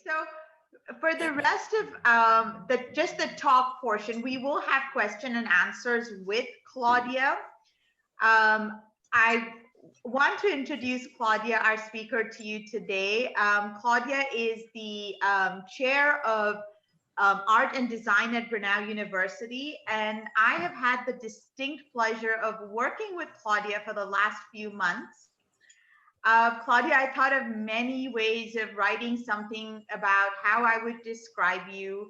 So for the rest of just the talk portion, we will have question and answers with Claudia. I want to introduce Claudia, our speaker, to you today. Claudia is the chair of art and design at Brunel University, and I have had the distinct pleasure of working with Claudia for the last few months. Claudia, I thought of many ways of writing something about how I would describe you.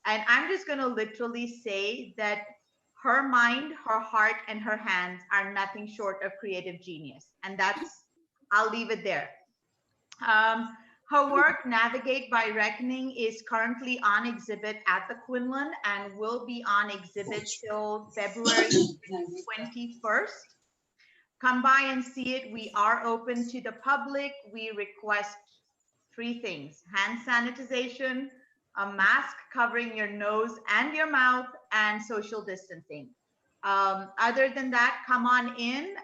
And I'm just going to literally say that her mind, her heart, and her hands are nothing short of creative genius. And I'll leave it there. Her work, Navigate by Reckoning, is currently on exhibit at the Quinlan and will be on exhibit till February 21st. Come by and see it. We are open to the public. We request 3 things: hand sanitization, a mask covering your nose and your mouth, and social distancing. Other than that, come on in.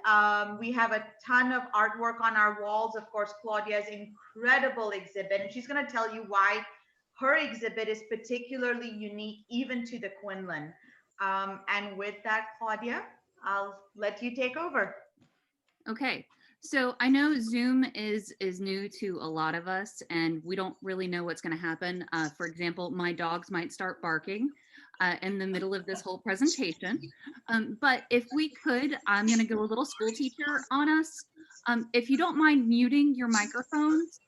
We have a ton of artwork on our walls. Of course, Claudia's incredible exhibit, and she's going to tell you why her exhibit is particularly unique even to the Quinlan. And with that, Claudia, I'll let you take over. Okay, so I know Zoom is new to a lot of us, and we don't really know what's going to happen. For example, my dogs might start barking in the middle of this whole presentation. But if we could, I'm going to go a little school teacher on us. If you don't mind muting your microphones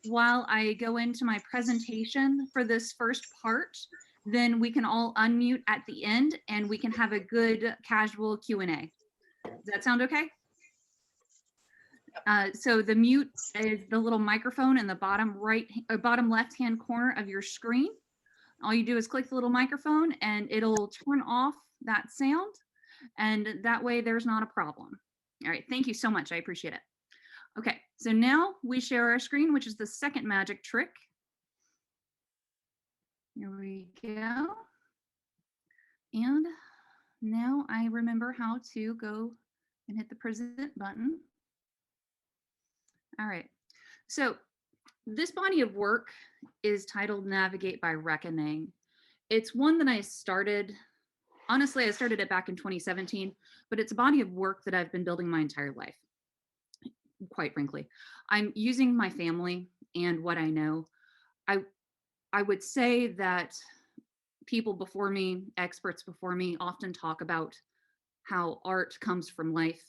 while I go into my presentation for this first part, then we can all unmute at the end and we can have a good casual Q&A. Does that sound okay? So the mute is the little microphone in the bottom left hand corner of your screen. All you do is click the little microphone and it'll turn off that sound, and that way there's not a problem. All right, thank you so much. I appreciate it. Okay, so now we share our screen, which is the second magic trick. Here we go. And now I remember how to go and hit the present button. All right, so this body of work is titled Navigate by Reckoning. It's one that I started, honestly, I started it back in 2017, but it's a body of work that I've been building my entire life, quite frankly. I'm using my family and what I know. I would say that people before me, experts before me, often talk about how art comes from life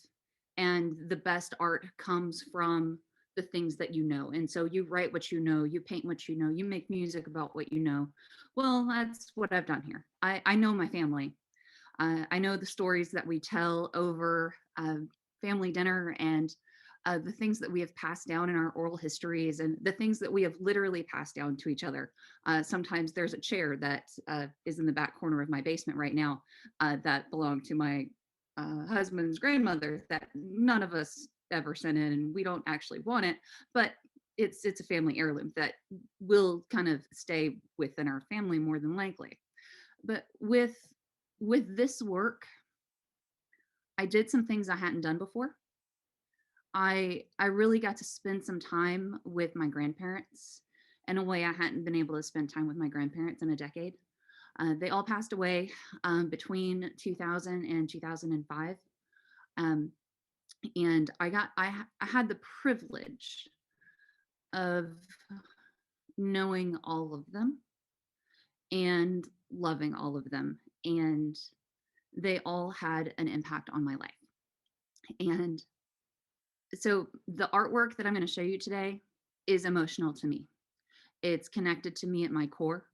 and the best art comes from the things that you know. And so you write what you know, you paint what you know, you make music about what you know. Well, that's what I've done here. I know my family. I know the stories that we tell over family dinner, and the things that we have passed down in our oral histories, and the things that we have literally passed down to each other. Sometimes there's a chair that is in the back corner of my basement right now that belonged to my husband's grandmother that none of us ever sent in, and we don't actually want it, but it's a family heirloom that will kind of stay within our family more than likely. But with this work, I did some things I hadn't done before. I really got to spend some time with my grandparents in a way I hadn't been able to spend time with my grandparents in a decade. They all passed away between 2000 and 2005. And I had the privilege of knowing all of them and loving all of them. And they all had an impact on my life. And so the artwork that I'm going to show you today is emotional to me. It's connected to me at my core.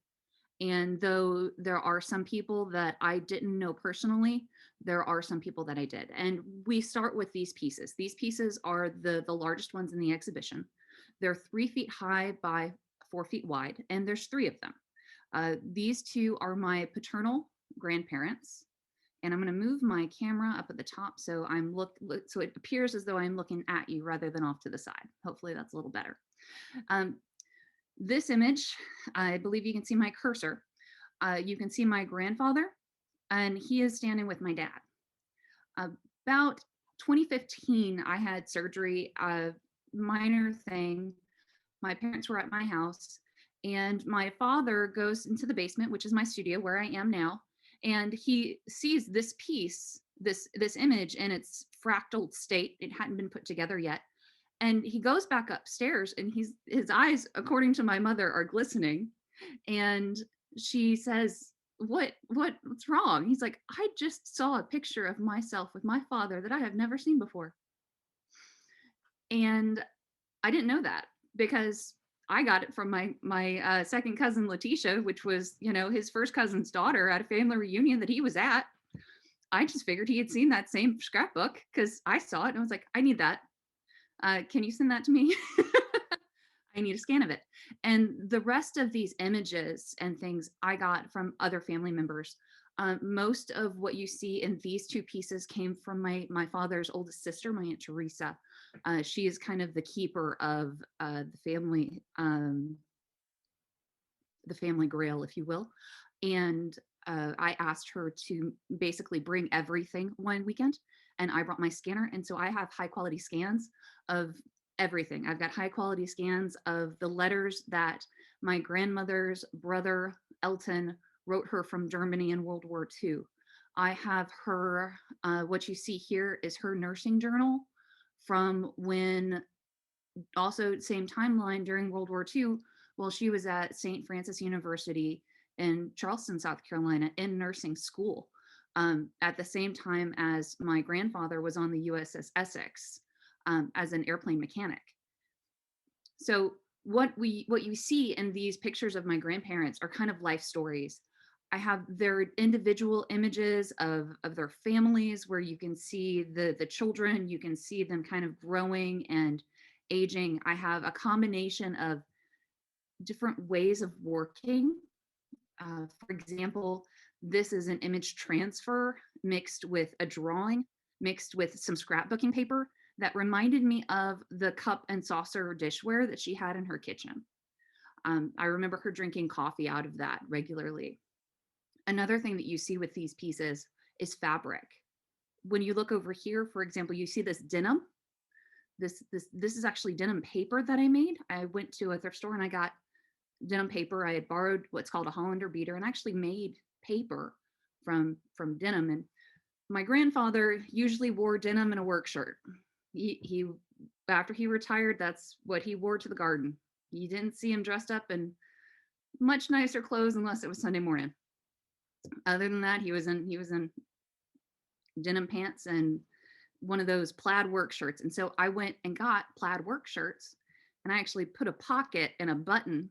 And though there are some people that I didn't know personally, there are some people that I did. And we start with these pieces. These pieces are the largest ones in the exhibition. They're 3 feet high by 4 feet wide, and there's 3 of them. These 2 are my paternal grandparents. And I'm going to move my camera up at the top so so it appears as though I'm looking at you rather than off to the side. Hopefully that's a little better. This image, I believe you can see my cursor. You can see my grandfather, and he is standing with my dad. About 2015, I had surgery, a minor thing. My parents were at my house, And my father goes into the basement, which is my studio where I am now, and he sees this piece, this image in its fractal state. It hadn't been put together yet. And he goes back upstairs, and his eyes, according to my mother, are glistening. And she says, what's wrong? He's like, I just saw a picture of myself with my father that I have never seen before. And I didn't know that because I got it from my second cousin Letitia, which was, you know, his first cousin's daughter at a family reunion that he was at. I just figured he had seen that same scrapbook because I saw it and I was like, I need that. Can you send that to me? I need a scan of it. And the rest of these images and things I got from other family members. Most of what you see in these two pieces came from my father's oldest sister, my Aunt Teresa. She is kind of the keeper of the family grail, if you will. And I asked her to basically bring everything one weekend, and I brought my scanner. And so I have high quality scans of everything. I've got high quality scans of the letters that my grandmother's brother, Elton, wrote her from Germany in World War II. I have her, what you see here is her nursing journal from when, also same timeline during World War II, while she was at St. Francis University in Charleston, South Carolina, in nursing school, at the same time as my grandfather was on the USS Essex as an airplane mechanic. So what you see in these pictures of my grandparents are kind of life stories. I have their individual images of their families where you can see the children, you can see them kind of growing and aging. I have a combination of different ways of working. For example, this is an image transfer mixed with a drawing, mixed with some scrapbooking paper that reminded me of the cup and saucer dishware that she had in her kitchen. I remember her drinking coffee out of that regularly. Another thing that you see with these pieces is fabric. When you look over here, for example, you see this denim. This is actually denim paper that I made. I went to a thrift store and I got denim paper. I had borrowed what's called a Hollander beater and actually made paper from denim. And my grandfather usually wore denim and a work shirt. He after he retired, that's what he wore to the garden. You didn't see him dressed up in much nicer clothes unless it was Sunday morning. Other than that, he was in denim pants and one of those plaid work shirts. And so I went and got plaid work shirts, and I actually put a pocket and a button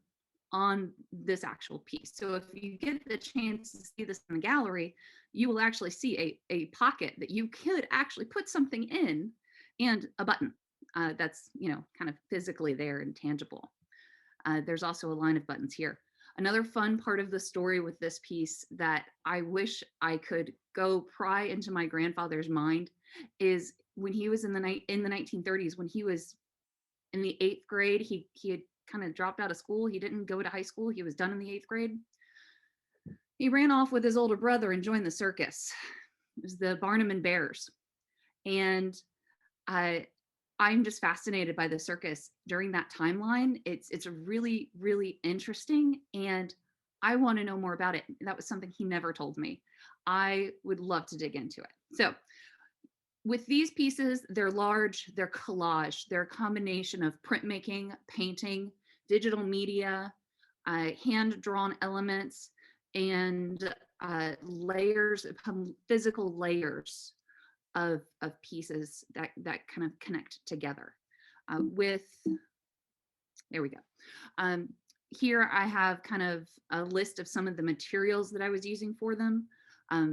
on this actual piece. So if you get the chance to see this in the gallery, you will actually see a pocket that you could actually put something in and a button that's, you know, kind of physically there and tangible. There's also a line of buttons here. Another fun part of the story with this piece that I wish I could go pry into my grandfather's mind is when he was in the 1930s, when he was in the 8th grade, he had kind of dropped out of school. He didn't go to high school. He was done in the 8th grade. He ran off with his older brother and joined the circus. It was the Barnum and Bears. And I'm just fascinated by the circus during that timeline. It's really, really interesting. And I want to know more about it. That was something he never told me. I would love to dig into it. So with these pieces, they're large, they're collage, they're a combination of printmaking, painting, digital media, hand-drawn elements, and layers, physical layers of pieces that kind of connect together. There we go. Here I have kind of a list of some of the materials that I was using for them.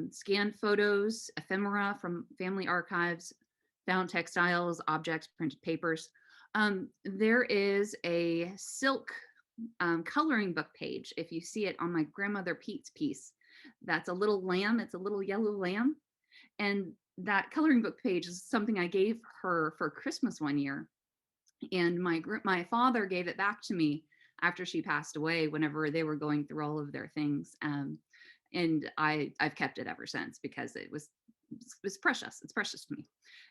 Scanned photos, ephemera from family archives, found textiles, objects, printed papers. There is a silk coloring book page. If you see it on my grandmother Pete's piece, that's a little lamb. It's a little yellow lamb. And that coloring book page is something I gave her for Christmas one year. And my father gave it back to me after she passed away, whenever they were going through all of their things. And I've kept it ever since because it was precious. It's precious to me.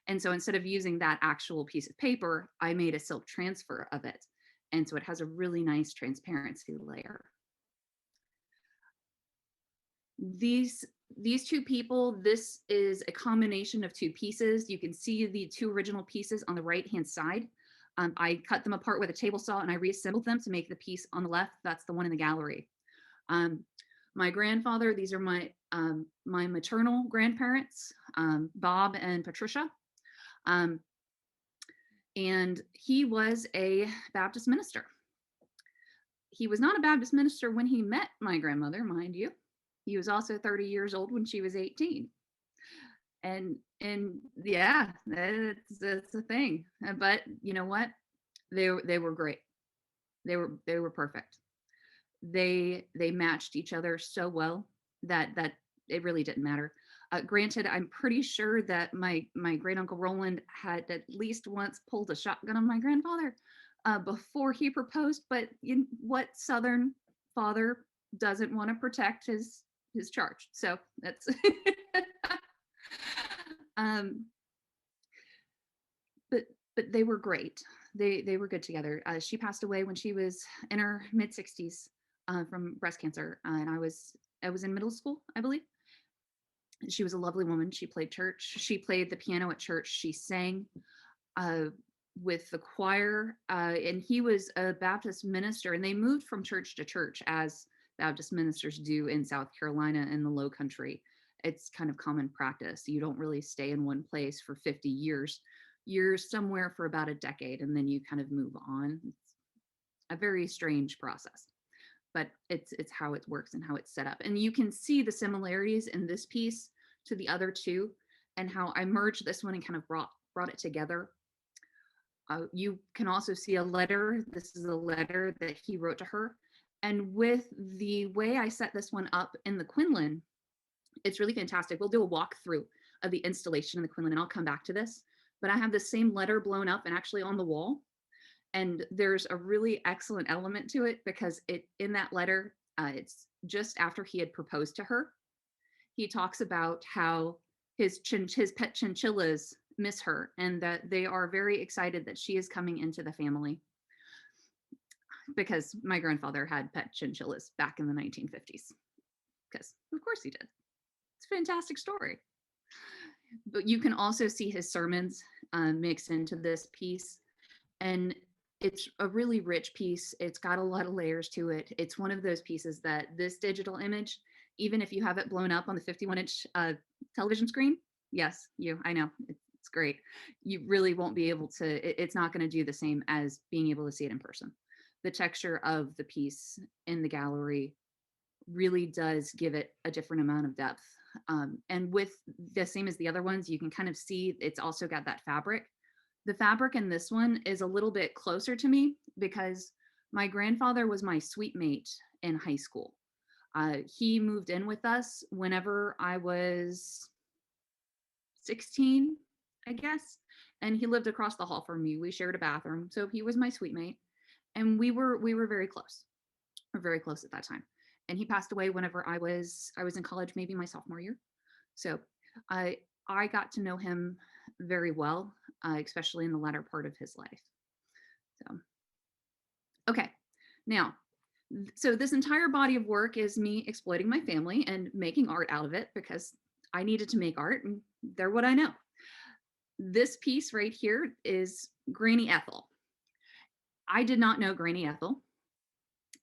And so instead of using that actual piece of paper, I made a silk transfer of it. And so it has a really nice transparency layer. These two people, this is a combination of two pieces. You can see the two original pieces on the right-hand side. I cut them apart with a table saw and I reassembled them to make the piece on the left. That's the one in the gallery. My grandfather, these are my maternal grandparents, Bob and Patricia. And he was a Baptist minister. He was not a Baptist minister when he met my grandmother, mind you. He was also 30 years old when she was 18. And yeah, that's a thing. But you know what? They were great. They were perfect. They matched each other so well that it really didn't matter. Granted, I'm pretty sure that my great uncle Roland had at least once pulled a shotgun on my grandfather before he proposed. But what Southern father doesn't want to protect his charge? So that's. But they were great. They were good together. She passed away when she was in her mid 60s from breast cancer, and I was in middle school, I believe. She was a lovely woman. She played church. She played the piano at church. She sang with the choir, and he was a Baptist minister. And they moved from church to church, as Baptist ministers do in South Carolina and the Low Country. It's kind of common practice. You don't really stay in one place for 50 years. You're somewhere for about a decade, and then you kind of move on. It's a very strange process, but it's how it works and how it's set up. And you can see the similarities in this piece to the other two, and how I merged this one and kind of brought it together. You can also see a letter. This is a letter that he wrote to her. And with the way I set this one up in the Quinlan, it's really fantastic. We'll do a walkthrough of the installation in the Quinlan, and I'll come back to this. But I have the same letter blown up and actually on the wall. And there's a really excellent element to it, because in that letter, it's just after he had proposed to her. He talks about how his pet chinchillas miss her, and that they are very excited that she is coming into the family, because my grandfather had pet chinchillas back in the 1950s, because of course he did. It's a fantastic story. But you can also see his sermons mixed into this piece. And it's a really rich piece. It's got a lot of layers to it. It's one of those pieces that this digital image, even if you have it blown up on the 51-inch television screen, yes, I know, it's great. You really won't be able to, it's not going to do the same as being able to see it in person. The texture of the piece in the gallery really does give it a different amount of depth. And with the same as the other ones, you can kind of see it's also got that fabric. The fabric in this one is a little bit closer to me, because my grandfather was my suite mate in high school. He moved in with us whenever I was 16, I guess, and he lived across the hall from me. We shared a bathroom, so he was my suite mate, and we were very close. We're very close at that time. And he passed away whenever I was in college, maybe my sophomore year. So I got to know him very well, especially in the latter part of his life. So, okay, now, so this entire body of work is me exploiting my family and making art out of it, because I needed to make art, and they're what I know. This piece right here is Granny Ethel. I did not know Granny Ethel,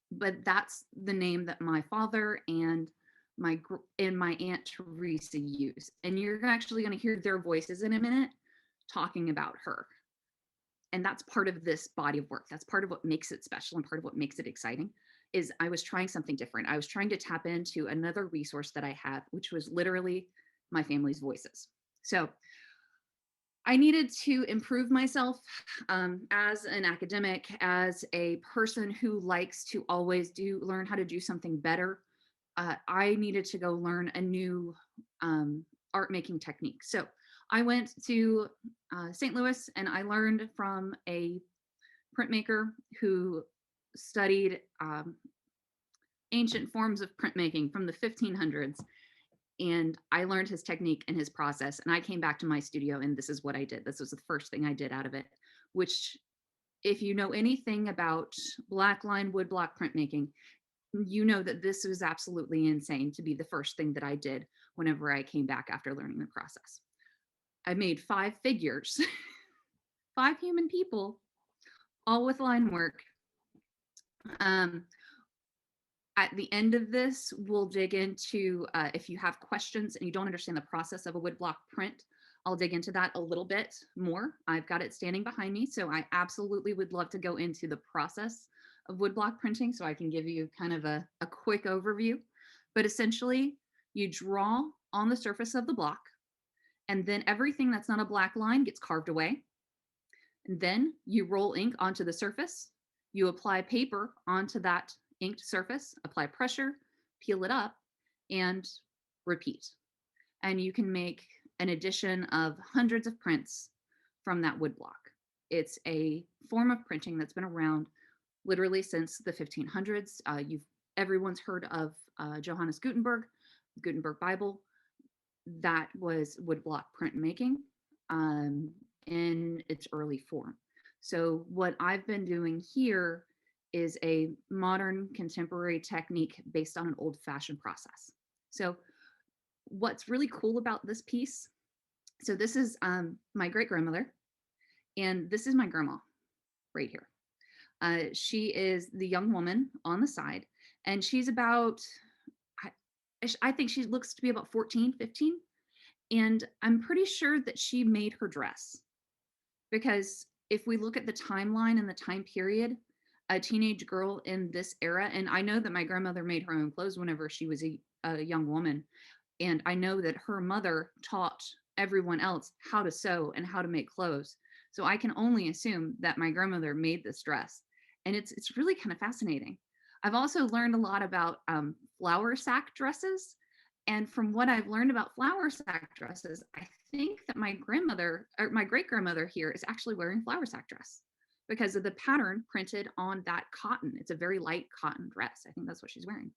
but that's the name that my father and my Aunt Teresa use. And you're actually going to hear their voices in a minute talking about her. And that's part of this body of work. That's part of what makes it special, and part of what makes it exciting is I was trying something different. I was trying to tap into another resource that I had, which was literally my family's voices. So I needed to improve myself as an academic, as a person who likes to always learn how to do something better. I needed to go learn a new art making technique. So I went to St. Louis, and I learned from a printmaker who studied ancient forms of printmaking from the 1500s. And I learned his technique and his process, and I came back to my studio, and this is what I did. This was the first thing I did out of it, which if you know anything about blackline woodblock printmaking, you know that this was absolutely insane to be the first thing that I did whenever I came back after learning the process. I made 5 figures, 5 human people, all with line work. At the end of this, we'll dig into, if you have questions and you don't understand the process of a woodblock print, I'll dig into that a little bit more. I've got it standing behind me, so I absolutely would love to go into the process of woodblock printing so I can give you kind of a quick overview. But essentially, you draw on the surface of the block, and then everything that's not a black line gets carved away. And then you roll ink onto the surface, you apply paper onto that inked surface, apply pressure, peel it up, and repeat. And you can make an edition of hundreds of prints from that woodblock. It's a form of printing that's been around literally since the 1500s. Everyone's heard of Johannes Gutenberg, Gutenberg Bible. That was woodblock printmaking in its early form. So what I've been doing here is a modern contemporary technique based on an old-fashioned process. So what's really cool about this piece, so this is my great-grandmother, and this is my grandma right here. She is the young woman on the side, and she's about, I think she looks to be about 14, 15. And I'm pretty sure that she made her dress, because if we look at the timeline and the time period, a teenage girl in this era, and I know that my grandmother made her own clothes whenever she was a young woman. And I know that her mother taught everyone else how to sew and how to make clothes. So I can only assume that my grandmother made this dress. And it's really kind of fascinating. I've also learned a lot about flour sack dresses. And from what I've learned about flour sack dresses, I think that my grandmother, or my great-grandmother here, is actually wearing flour sack dress because of the pattern printed on that cotton. It's a very light cotton dress. I think that's what she's wearing.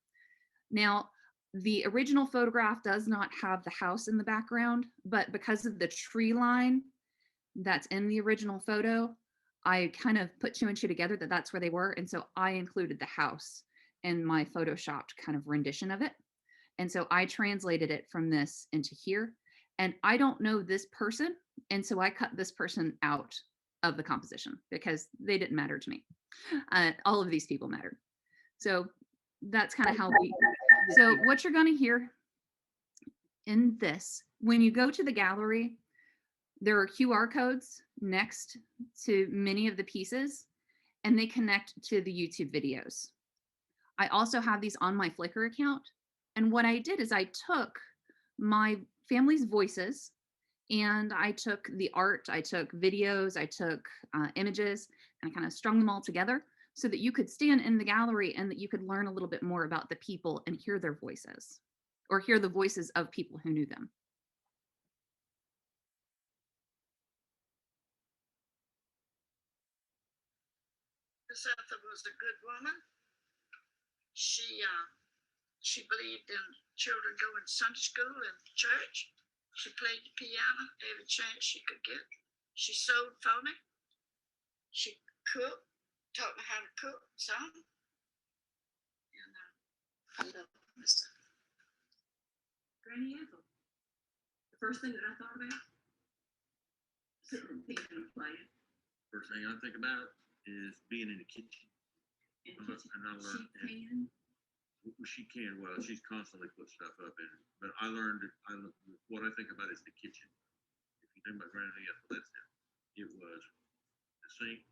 Now, the original photograph does not have the house in the background, but because of the tree line that's in the original photo, I kind of put 2 and 2 together that that's where they were. And so I included the house in my photoshopped kind of rendition of it. And so I translated it from this into here. And I don't know this person. And so I cut this person out of the composition because they didn't matter to me. All of these people mattered. So that's kind of how we, so what you're going to hear in this, when you go to the gallery, there are QR codes next to many of the pieces, and they connect to the YouTube videos. I also have these on my Flickr account. And what I did is I took my family's voices and I took the art, I took videos, I took images, and I kind of strung them all together so that you could stand in the gallery and that you could learn a little bit more about the people and hear their voices, or hear the voices of people who knew them. Miss Ethel was a good woman. She believed in children going to Sunday school and church. She played the piano every chance she could get. She sewed for me. She cooked, taught me how to cook some. And I love Miss Ethel. Granny Ethel. The first thing that I thought about, sitting and thinking of playing. First thing I think about is being in the kitchen. In the kitchen. And I learned, she can, well, she's constantly put stuff up in it. But I learned that what I think about is the kitchen. If you think about Granny Ethel, that's it. It was the sink,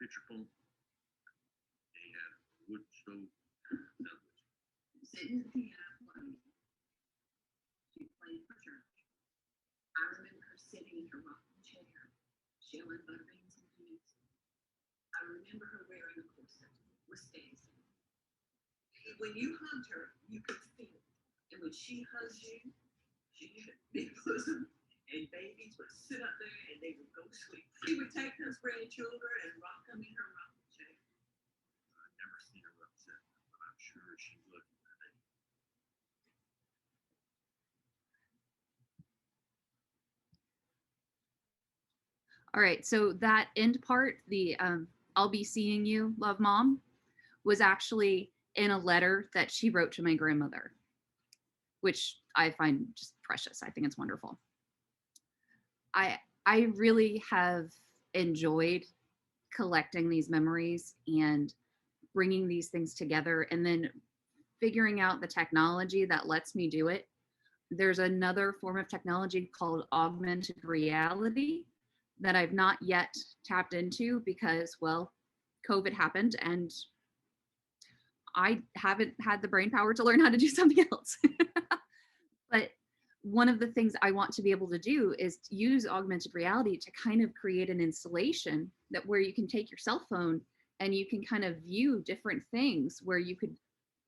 pitcher pump, and wood stove. Sitting at the piano playing. She played for church. I remember her sitting in her rocking chair, shelling butter beans and peas. I remember her wearing a corset with stays. When you hugged her, you could feel it. And when she hugged you, she had a big bosom, and babies would sit up there and they would go sleep. She would take those grandchildren and rock them in her rocking chair. I've never seen her upset, but I'm sure she's looking for me. All right, so that end part, the I'll be seeing you, love mom, was actually in a letter that she wrote to my grandmother, which I find just precious. I think it's wonderful. I really have enjoyed collecting these memories and bringing these things together and then figuring out the technology that lets me do it. There's another form of technology called augmented reality that I've not yet tapped into because, well, COVID happened and I haven't had the brain power to learn how to do something else. But one of the things I want to be able to do is to use augmented reality to kind of create an installation that where you can take your cell phone and you can kind of view different things, where you could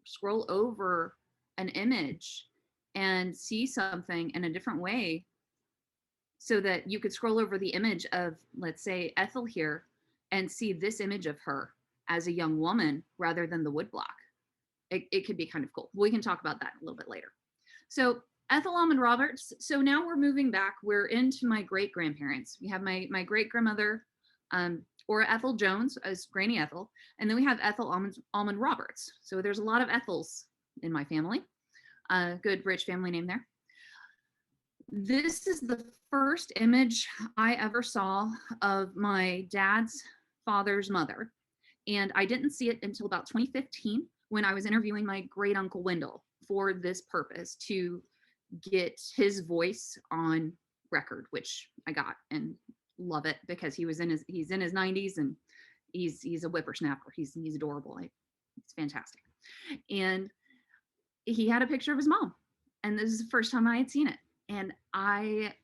scroll over an image and see something in a different way, so that you could scroll over the image of, let's say, Ethel here, and see this image of her as a young woman rather than the woodblock. It could be kind of cool. We can talk about that a little bit later. So Ethel Almond Roberts. So now we're moving back. We're into my great grandparents. We have my great grandmother, or Ethel Jones as Granny Ethel, and then we have Ethel Almond Roberts. So there's a lot of Ethels in my family. Good rich family name there. This is the first image I ever saw of my dad's father's mother. And I didn't see it until about 2015 when I was interviewing my great uncle Wendell for this purpose, to get his voice on record, which I got and love it because he's in his 90s and he's a whippersnapper. He's adorable. It's fantastic. And he had a picture of his mom, and this is the first time I had seen it. And I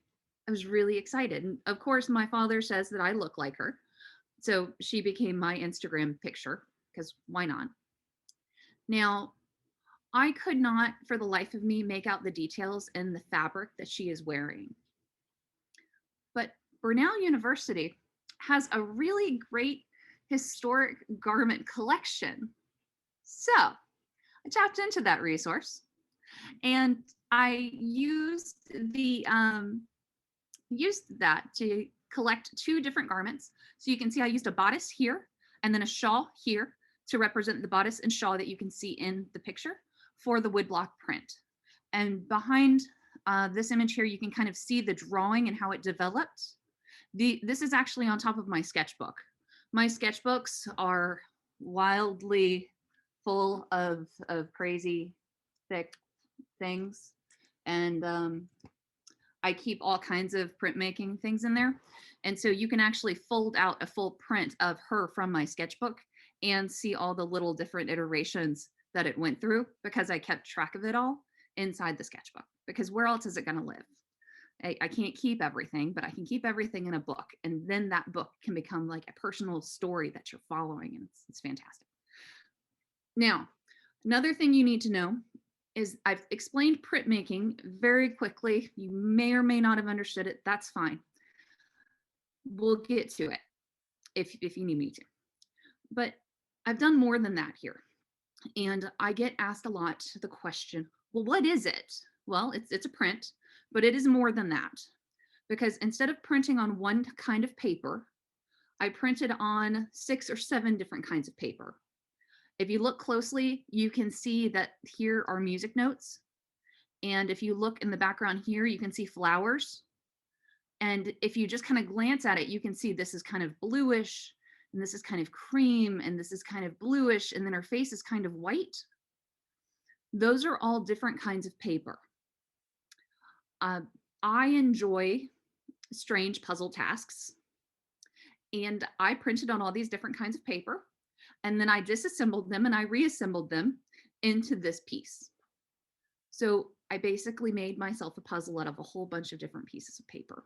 was really excited. And of course, my father says that I look like her. So she became my Instagram picture, because why not? Now, I could not, for the life of me, make out the details in the fabric that she is wearing. But Burnell University has a really great historic garment collection. So I tapped into that resource, and I used that to collect two different garments. So you can see I used a bodice here and then a shawl here to represent the bodice and shawl that you can see in the picture for the woodblock print. And behind this image here, you can kind of see the drawing and how it developed. This is actually on top of my sketchbook. My sketchbooks are wildly full of crazy thick things. And I keep all kinds of printmaking things in there. And so you can actually fold out a full print of her from my sketchbook and see all the little different iterations that it went through, because I kept track of it all inside the sketchbook, because where else is it going to live? I can't keep everything, but I can keep everything in a book. And then that book can become like a personal story that you're following. And it's fantastic. Now, another thing you need to know is I've explained printmaking very quickly. You may or may not have understood it. That's fine. We'll get to it if you need me to. But I've done more than that here. And I get asked a lot the question, well, what is it? Well, it's a print, but it is more than that. Because instead of printing on one kind of paper, I printed on 6 or 7 different kinds of paper. If you look closely, you can see that here are music notes. And if you look in the background here, you can see flowers. And if you just kind of glance at it, you can see this is kind of bluish, and this is kind of cream, and this is kind of bluish, and then her face is kind of white. Those are all different kinds of paper. I enjoy strange puzzle tasks, and I printed on all these different kinds of paper, and then I disassembled them and I reassembled them into this piece. So I basically made myself a puzzle out of a whole bunch of different pieces of paper,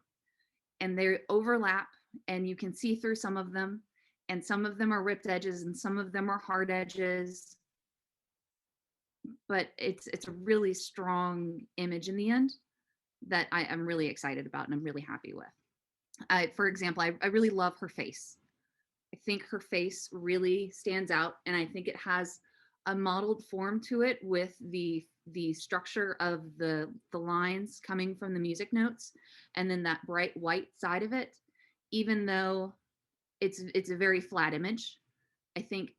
and they overlap, and you can see through some of them, and some of them are ripped edges and some of them are hard edges, but it's a really strong image in the end that I'm really excited about and I'm really happy with. For example, I really love her face. I think her face really stands out, and I think it has a modeled form to it with the structure of the lines coming from the music notes, and then that bright white side of it. even though it's a very flat image, I think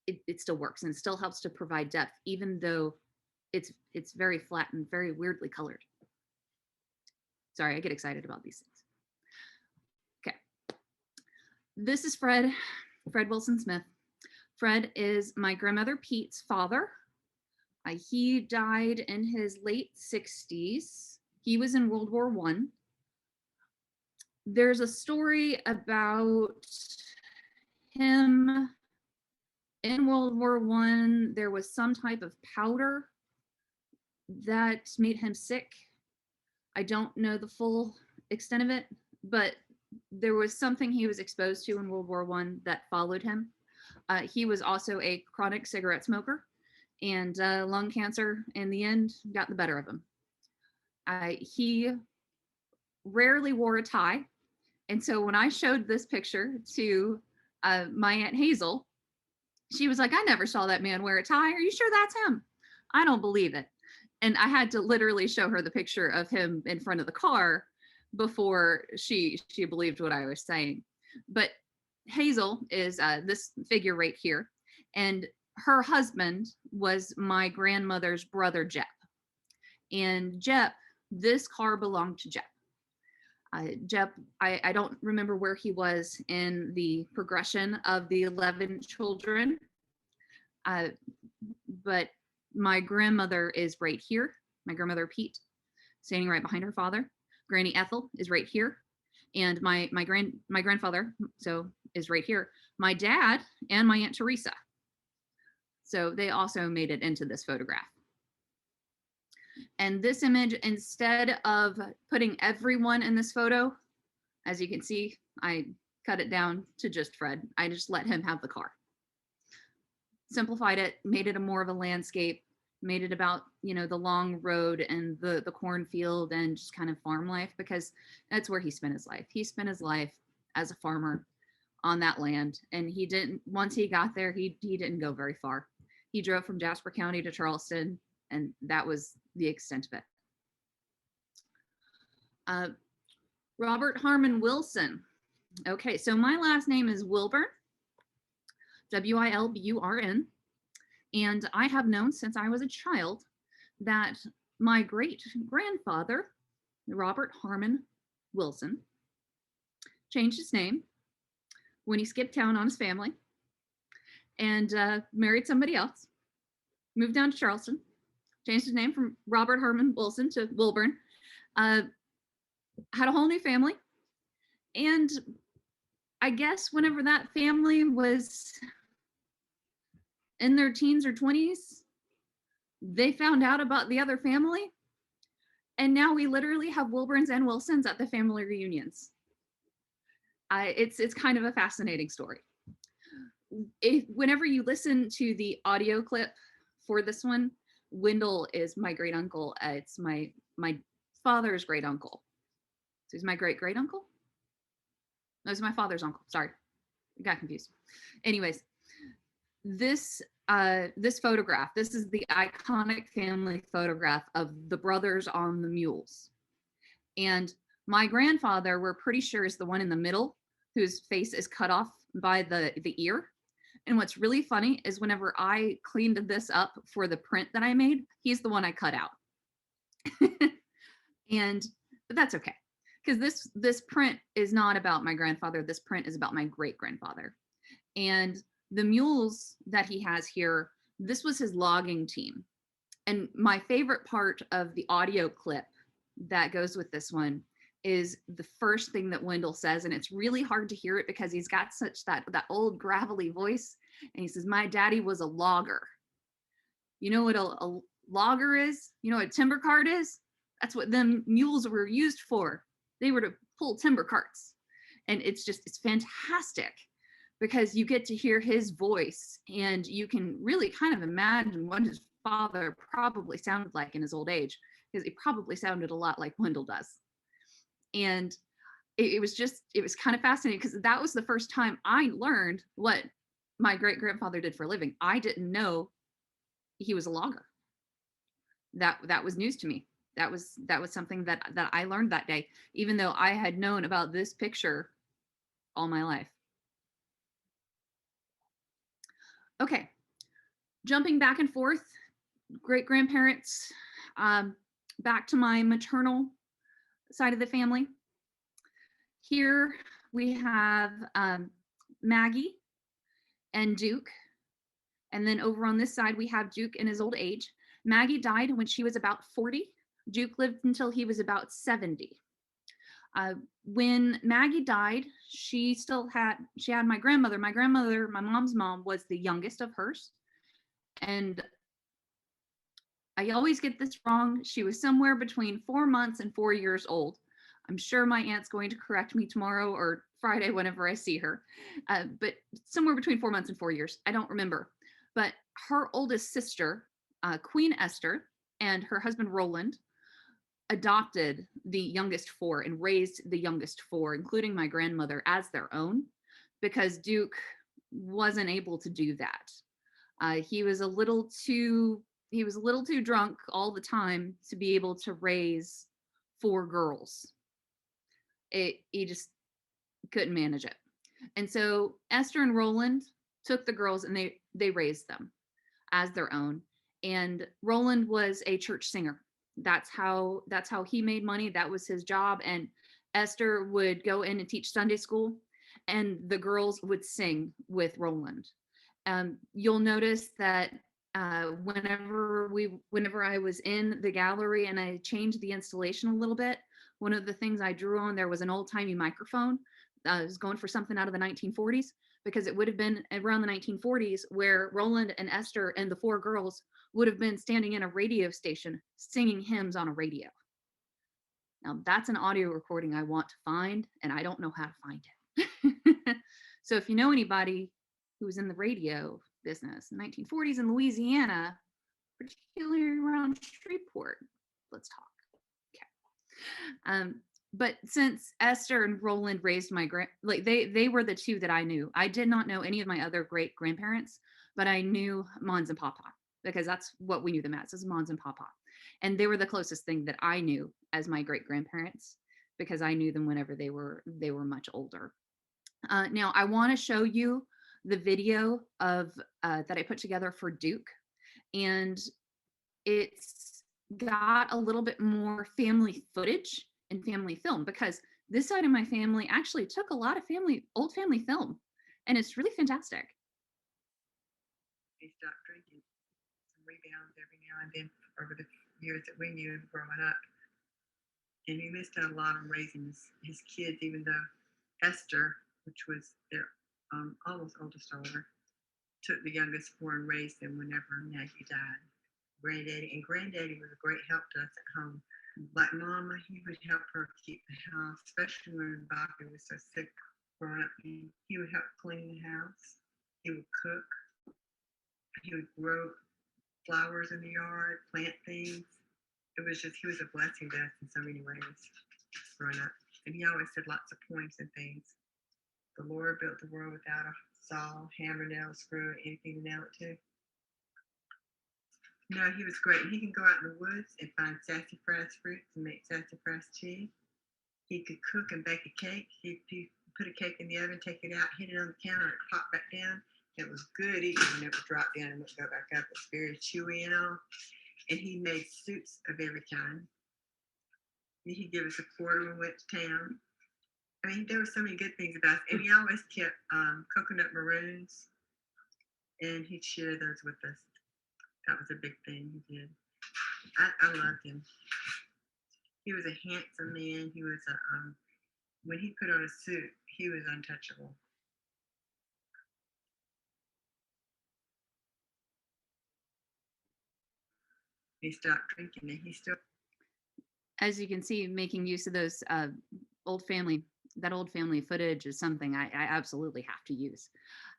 it still works and it still helps to provide depth, even though it's very flat and very weirdly colored. Sorry, I get excited about these things. Okay. This is Fred Wilson Smith. Fred is my grandmother Pete's father. He died in his late 60s. He was in World War I. There's a story about him in World War I. There was some type of powder that made him sick. I don't know the full extent of it, but there was something he was exposed to in World War I that followed him. He was also a chronic cigarette smoker, and lung cancer in the end got the better of him. He rarely wore a tie. And so when I showed this picture to my Aunt Hazel, she was like, I never saw that man wear a tie. Are you sure that's him? I don't believe it. And I had to literally show her the picture of him in front of the car before she believed what I was saying. But Hazel is this figure right here. And her husband was my grandmother's brother, Jep. And Jep, this car belonged to Jep. Jep, I don't remember where he was in the progression of the 11 children, but my grandmother is right here. My grandmother Pete, standing right behind her father. Granny Ethel is right here, and my grandfather is right here. My dad and my Aunt Teresa. So they also made it into this photograph. And this image, instead of putting everyone in this photo, as you can see, I cut it down to just Fred. I just let him have the car. Simplified it, made it a more of a landscape, made it about, you know, the long road and the cornfield and just kind of farm life, because that's where he spent his life. He spent his life as a farmer on that land. And he didn't, once he got there, he didn't go very far. He drove from Jasper County to Charleston, and that was the extent of it. Robert Harmon Wilson. Okay, so my last name is Wilburn, Wilburn, and I have known since I was a child that my great-grandfather, Robert Harmon Wilson, changed his name when he skipped town on his family and married somebody else, moved down to Charleston, changed his name from Robert Harmon Wilson to Wilburn, had a whole new family. And I guess whenever that family was in their teens or 20s, they found out about the other family. And now we literally have Wilburns and Wilsons at the family reunions. It's kind of a fascinating story. Whenever you listen to the audio clip for this one, Wendell is my great uncle. It's my father's great uncle. So he's my great uncle. No, he's my father's uncle. Sorry, I got confused. Anyways, this photograph, this is the iconic family photograph of the brothers on the mules. And my grandfather, we're pretty sure, is the one in the middle whose face is cut off by the ear. And what's really funny is whenever I cleaned this up for the print that I made, he's the one I cut out. But that's okay, because this print is not about my grandfather. This print is about my great-grandfather. And the mules that he has here, this was his logging team. And my favorite part of the audio clip that goes with this one is the first thing that Wendell says, and it's really hard to hear it because he's got such that old gravelly voice. And he says, my daddy was a logger. You know what a logger is? You know what a timber cart is? That's what them mules were used for. They were to pull timber carts. And it's fantastic because you get to hear his voice and you can really kind of imagine what his father probably sounded like in his old age, because he probably sounded a lot like Wendell does. And it was kind of fascinating because that was the first time I learned what my great-grandfather did for a living. I didn't know he was a logger. That was news to me. That was something that I learned that day, even though I had known about this picture all my life. Okay, jumping back and forth, great grandparents, back to my maternal side of the family. Here we have Maggie and Duke. And then over on this side, we have Duke in his old age. Maggie died when she was about 40. Duke lived until he was about 70. When Maggie died, she had my grandmother. My grandmother, my mom's mom, was the youngest of hers. And I always get this wrong. She was somewhere between 4 months and 4 years old. I'm sure my aunt's going to correct me tomorrow or Friday whenever I see her. But somewhere between 4 months and 4 years. I don't remember. But her oldest sister, Queen Esther, and her husband Roland adopted the youngest four and raised the youngest four, including my grandmother, as their own, because Duke wasn't able to do that. He was a little too drunk all the time to be able to raise 4 girls. He just couldn't manage it. And so Esther and Roland took the girls and they raised them as their own. And Roland was a church singer. That's how he made money. That was his job. And Esther would go in and teach Sunday school, and the girls would sing with Roland. You'll notice that whenever I was in the gallery and I changed the installation a little bit, one of the things I drew on there was an old-timey microphone. I was going for something out of the 1940s, because it would have been around the 1940s where Roland and Esther and the 4 girls would have been standing in a radio station singing hymns on a radio. Now that's an audio recording I want to find, and I don't know how to find it. So if you know anybody who was in the radio business in the 1940s in Louisiana, particularly around Shreveport, let's talk. Okay. But since Esther and Roland raised my they were the 2 that I knew. I did not know any of my other great grandparents, but I knew Mons and Papa, because that's what we knew them as Mons and Papa. And they were the closest thing that I knew as my great grandparents, because I knew them whenever they were much older. Now I want to show you the video of that I put together for Duke, and it's got a little bit more family footage and family film, because this side of my family actually took a lot of old family film, and it's really fantastic. He stopped drinking. Some rebounds every now and then over the years that we knew him growing up. And he missed out a lot on raising his kids, even though Esther, which was their almost oldest daughter, took the youngest 4 and raised them whenever Maggie died. Granddaddy was a great help to us at home. Like Mama, he would help her keep the house, especially when Bobby was so sick growing up. He would help clean the house. He would cook. He would grow flowers in the yard, plant things. He was a blessing to us in so many ways growing up. And he always said lots of poems and things. The Lord built the world without a saw, hammer, nail, screw, anything to nail it to. No, he was great. He can go out in the woods and find sassafras fruits and make sassafras tea. He could cook and bake a cake. He'd put a cake in the oven, take it out, hit it on the counter, and pop back down. It was good even when it would drop down and would go back up. It's very chewy and all. And he made soups of every kind. He'd give us a quarter when we went to town. I mean, there were so many good things about it. And he always kept coconut maroons, and he'd share those with us. That was a big thing he did. I loved him. He was a handsome man. He was when he put on a suit, he was untouchable. He stopped drinking, and he still. As you can see, making use of those old family footage is something I absolutely have to use.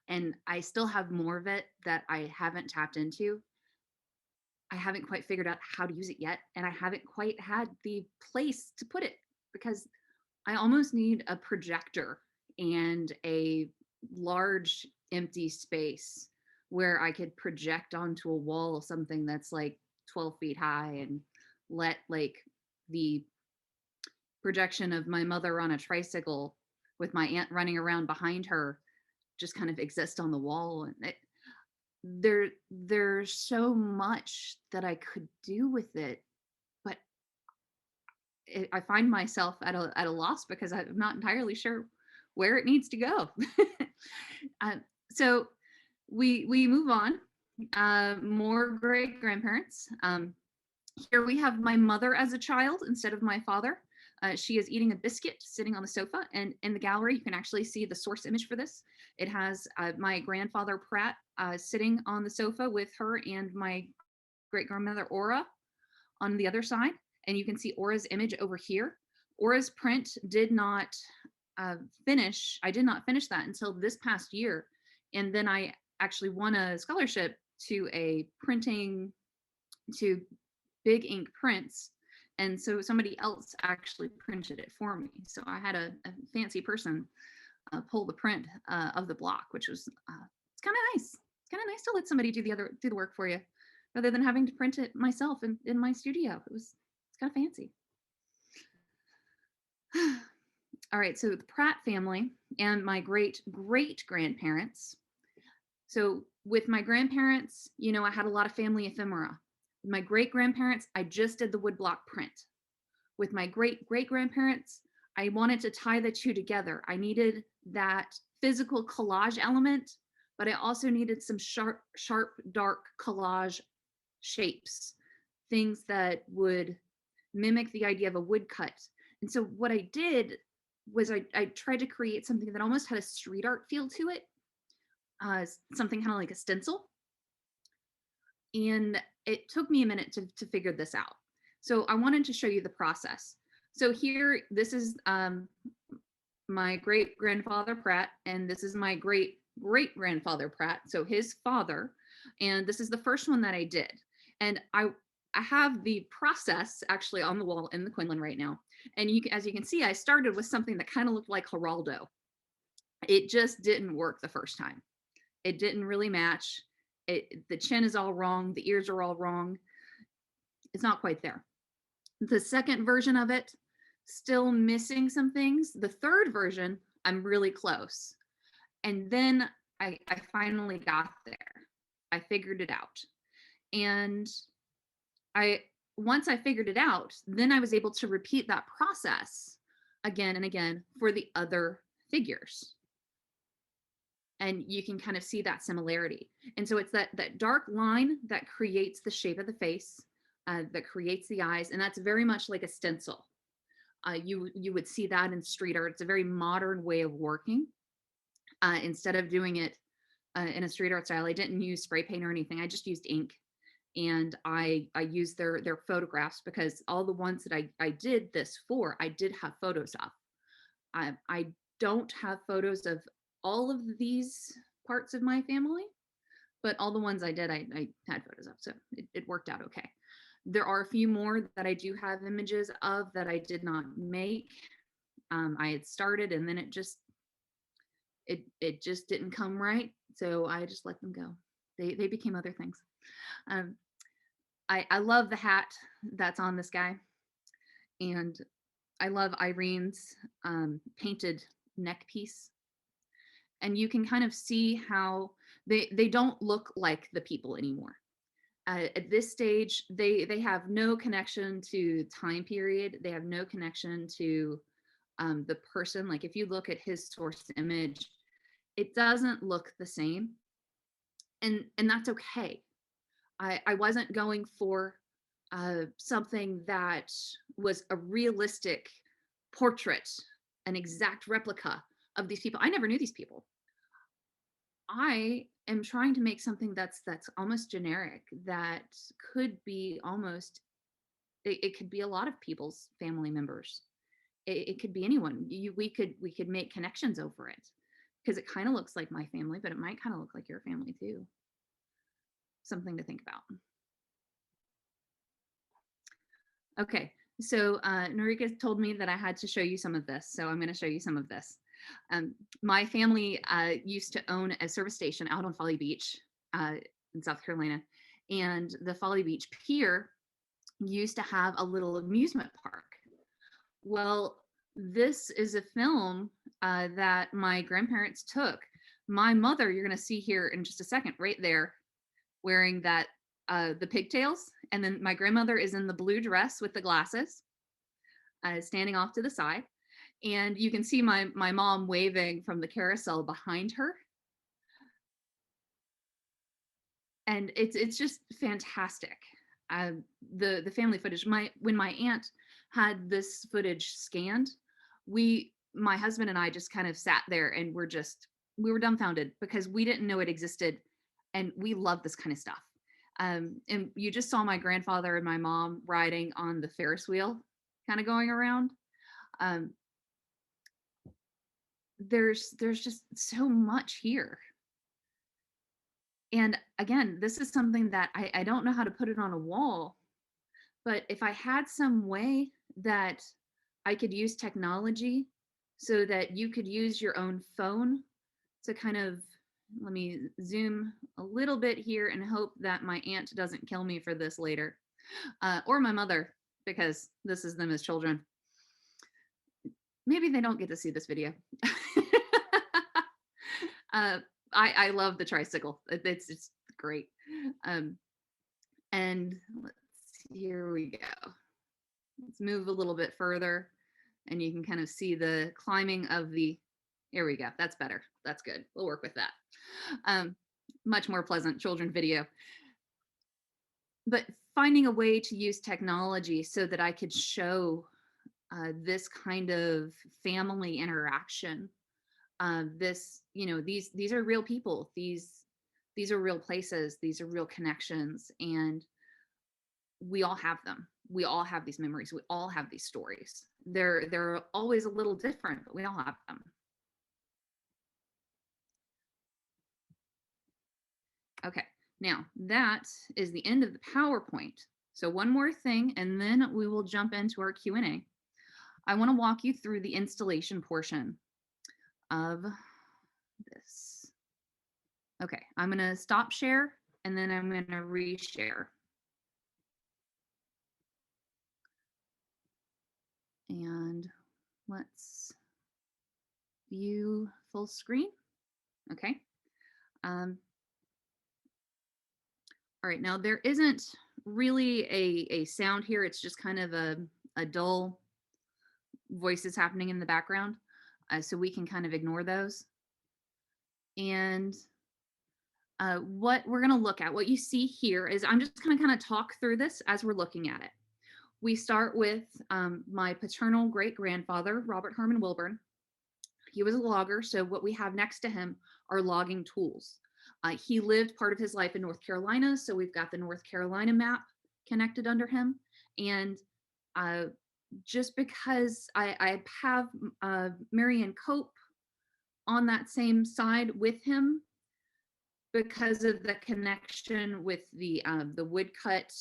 And I still have more of it that I haven't tapped into. I haven't quite figured out how to use it yet, and I haven't quite had the place to put it, because I almost need a projector and a large empty space where I could project onto a wall something that's like 12 feet high and let like the projection of my mother on a tricycle with my aunt running around behind her just kind of exist on the wall. And there's so much that I could do with it, but I find myself at a loss because I'm not entirely sure where it needs to go. So we move on. More great grandparents. Here we have my mother as a child instead of my father. She is eating a biscuit sitting on the sofa, and in the gallery you can actually see the source image for this. It has my grandfather Pratt sitting on the sofa with her and my great grandmother Aura on the other side, and you can see Aura's image over here. Aura's print did not finish. I did not finish that until this past year, and then I actually won a scholarship to a printing to big ink prints, and so somebody else actually printed it for me. So I had a fancy person pull the print of the block, which was it's kind of nice. It's kind of nice to let somebody do the work for you, rather than having to print it myself in my studio. It's kind of fancy. All right, so the Pratt family and my great grandparents. So with my grandparents, you know, I had a lot of family ephemera. With my great grandparents, I just did the woodblock print. With my great grandparents, I wanted to tie the two together. I needed that physical collage element, but I also needed some sharp, dark collage shapes, things that would mimic the idea of a woodcut. And so what I did was I tried to create something that almost had a street art feel to it, something kind of like a stencil. And it took me a minute to figure this out. So I wanted to show you the process. So here, this is my great grandfather Pratt, and this is my great grandfather Pratt, so his father. And this is the first one that I did. And I have the process actually on the wall in the Quinlan right now. And as you can see, I started with something that kind of looked like Geraldo. It just didn't work the first time. It didn't really match. The chin is all wrong. The ears are all wrong. It's not quite there. The second version of it, still missing some things. The third version, I'm really close. And then I finally got there. I figured it out. And once I figured it out, then I was able to repeat that process again and again for the other figures. And you can kind of see that similarity. And so it's that dark line that creates the shape of the face, that creates the eyes, and that's very much like a stencil. You would see that in street art. It's a very modern way of working. Instead of doing it in a street art style, I didn't use spray paint or anything. I just used ink, and I used their photographs, because all the ones that I did this for, I did have photos of. I don't have photos of all of these parts of my family, but all the ones I did, I had photos of, so it worked out okay. There are a few more that I do have images of that I did not make. I had started, and then it just didn't come right, so I just let them go. They became other things. I love the hat that's on this guy, and I love Irene's painted neck piece. And you can kind of see how they don't look like the people anymore. At this stage, they have no connection to time period. They have no connection to the person. Like if you look at his source image, it doesn't look the same. And that's okay. I wasn't going for something that was a realistic portrait, an exact replica of these people. I never knew these people. I am trying to make something that's almost generic, that could be almost, it could be a lot of people's family members. It could be anyone. We could make connections over it, because it kind of looks like my family, but it might kind of look like your family too. Something to think about. Okay, so Nairika told me that I had to show you some of this, so I'm going to show you some of this. My family used to own a service station out on Folly Beach in South Carolina, and the Folly Beach Pier used to have a little amusement park. Well, this is a film that my grandparents took. My mother, you're going to see here in just a second, right there, wearing that the pigtails, and then my grandmother is in the blue dress with the glasses, standing off to the side, and you can see my mom waving from the carousel behind her. And it's just fantastic. The family footage. When my aunt had this footage scanned, my husband and I just kind of sat there and we were dumbfounded because we didn't know it existed, and we love this kind of stuff. And you just saw my grandfather and my mom riding on the Ferris wheel, kind of going around. There's just so much here. And again, this is something that I don't know how to put it on a wall, but if I had some way that I could use technology so that you could use your own phone to kind of, let me zoom a little bit here and hope that my aunt doesn't kill me for this later, or my mother, because this is them as children. Maybe they don't get to see this video. I love the tricycle. It's great. And here we go. Let's move a little bit further, and you can kind of see the climbing of the, here we go. That's better. That's good. We'll work with that. Much more pleasant children video. But finding a way to use technology so that I could show this kind of family interaction. This, these are real people. These are real places. These are real connections, and we all have them. We all have these memories. We all have these stories. They're always a little different, but we all have them. Okay, now that is the end of the PowerPoint. So one more thing, and then we will jump into our Q&A. I want to walk you through the installation portion of this. Okay, I'm going to stop share, and then I'm going to reshare. And let's view full screen. Okay. All right, now there isn't really a sound here. It's just kind of a dull voices happening in the background. So we can kind of ignore those. And what we're going to look at, what you see here is, I'm just going to kind of talk through this as we're looking at it. We start with my paternal great-grandfather, Robert Herman Wilburn. He was a logger, so what we have next to him are logging tools. He lived part of his life in North Carolina, so we've got the North Carolina map connected under him. And just because I have Marion Cope on that same side with him, because of the connection with the woodcut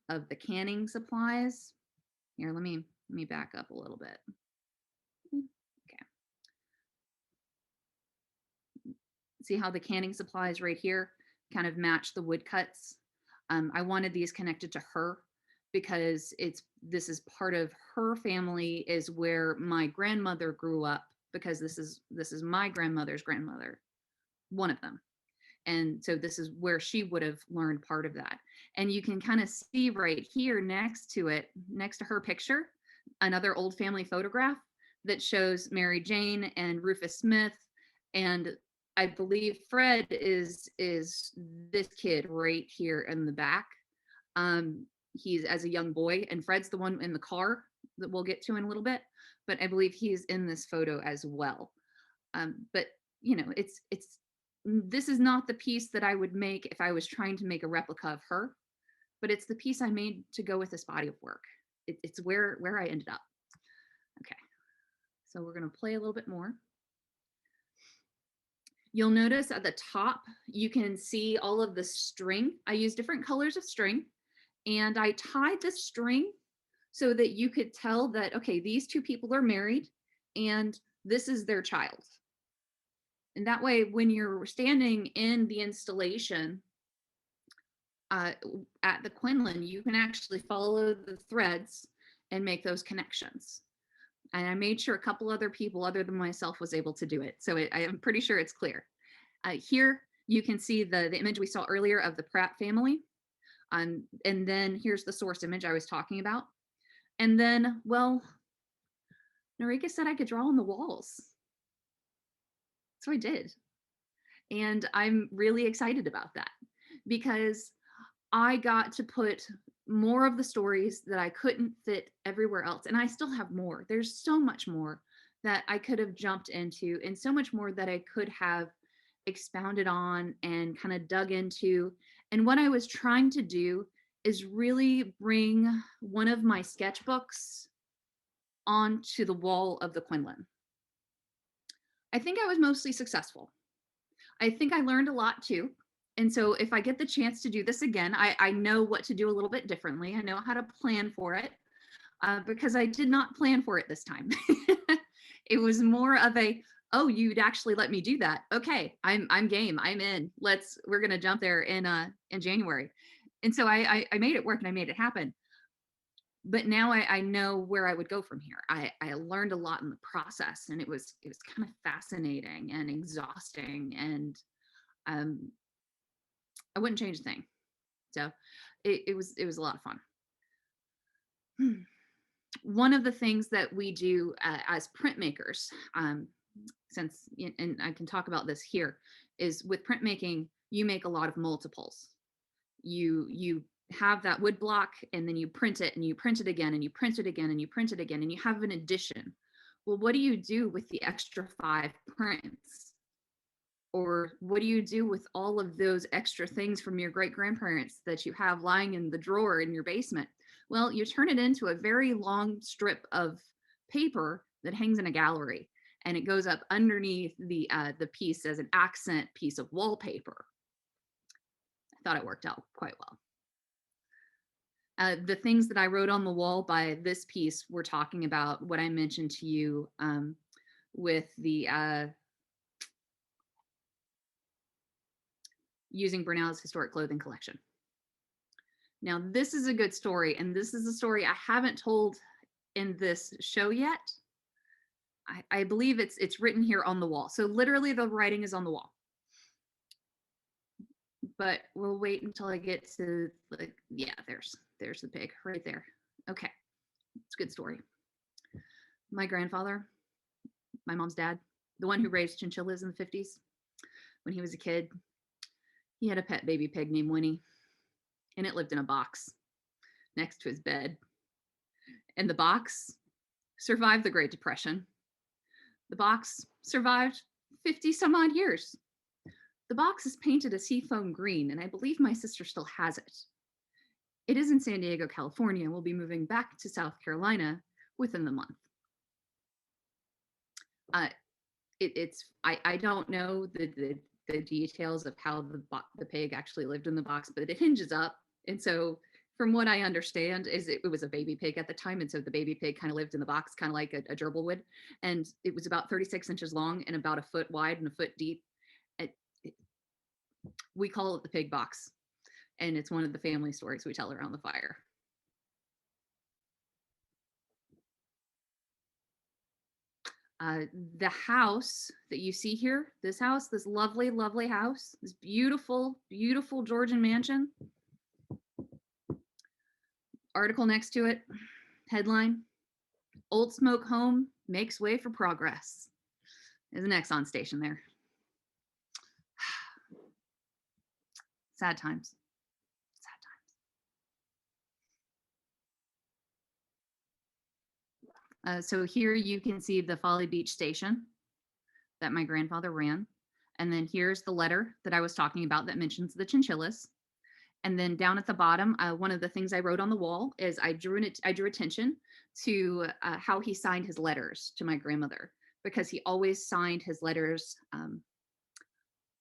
of the canning supplies. Here, let me back up a little bit. Okay. See how the canning supplies right here kind of match the woodcuts? I wanted these connected to her because this is part of her family, is where my grandmother grew up, because this is my grandmother's grandmother, one of them. And so this is where she would have learned part of that. And you can kind of see right here next to it, next to her picture, another old family photograph that shows Mary Jane and Rufus Smith. And I believe Fred is this kid right here in the back. He's as a young boy, and Fred's the one in the car that we'll get to in a little bit, but I believe he's in this photo as well. But this is not the piece that I would make if I was trying to make a replica of her, but it's the piece I made to go with this body of work. It's where I ended up. Okay, so we're going to play a little bit more. You'll notice at the top, you can see all of the string. I used different colors of string, and I tied the string so that you could tell that, okay, these two people are married and this is their child. And that way, when you're standing in the installation at the Quinlan, you can actually follow the threads and make those connections. And I made sure a couple other people other than myself was able to do it. So I am pretty sure it's clear. Here you can see the image we saw earlier of the Pratt family. And then here's the source image I was talking about. And then, well, Nairika said I could draw on the walls. So I did. And I'm really excited about that because I got to put more of the stories that I couldn't fit everywhere else. And I still have more. There's so much more that I could have jumped into and so much more that I could have expounded on and kind of dug into. And what I was trying to do is really bring one of my sketchbooks onto the wall of the Quinlan. I think I was mostly successful. I think I learned a lot too. And so if I get the chance to do this again, I know what to do a little bit differently. I know how to plan for it because I did not plan for it this time. It was more of a, oh, you'd actually let me do that. Okay, I'm game. I'm in. We're gonna jump there in January. And so I made it work and I made it happen. But now I know where I would go from here. I learned a lot in the process, and it was kind of fascinating and exhausting, and I wouldn't change a thing. So it was a lot of fun. One of the things that we do as printmakers, since, and I can talk about this here, is with printmaking, you make a lot of multiples. You have that wood block and then you print it and you print it again and you print it again and you print it again and you have an addition. Well, what do you do with the extra 5 prints? Or what do you do with all of those extra things from your great-grandparents that you have lying in the drawer in your basement? Well, you turn it into a very long strip of paper that hangs in a gallery, and it goes up underneath the piece as an accent piece of wallpaper. I thought it worked out quite well. The things that I wrote on the wall by this piece were talking about what I mentioned to you with the using Brunel's historic clothing collection. Now, this is a good story, and this is a story I haven't told in this show yet. I believe it's written here on the wall. So literally the writing is on the wall. But we'll wait until I get to, like, yeah, there's the pig right there. Okay, it's a good story. My grandfather, my mom's dad, the one who raised chinchillas in the 50s, when he was a kid, he had a pet baby pig named Winnie, and it lived in a box next to his bed. And the box survived the Great Depression. The box survived 50 some odd years. The box is painted a seafoam green, and I believe my sister still has it. It is in San Diego, California, and we'll be moving back to South Carolina within the month. I don't know the details of how the pig actually lived in the box, but it hinges up. And so from what I understand is it was a baby pig at the time. And so the baby pig kind of lived in the box, kind of like a gerbil would. And it was about 36 inches long and about a foot wide and a foot deep. We call it the pig box. And it's one of the family stories we tell around the fire. The house that you see here, this house, this lovely, lovely house, this beautiful, beautiful Georgian mansion. Article next to it, headline, Old Smoke Home Makes Way for Progress. There's an Exxon station there. Sad times. So here you can see the Folly Beach station that my grandfather ran. And then here's the letter that I was talking about that mentions the chinchillas. And then down at the bottom, one of the things I wrote on the wall is I drew attention to how he signed his letters to my grandmother, because he always signed his letters,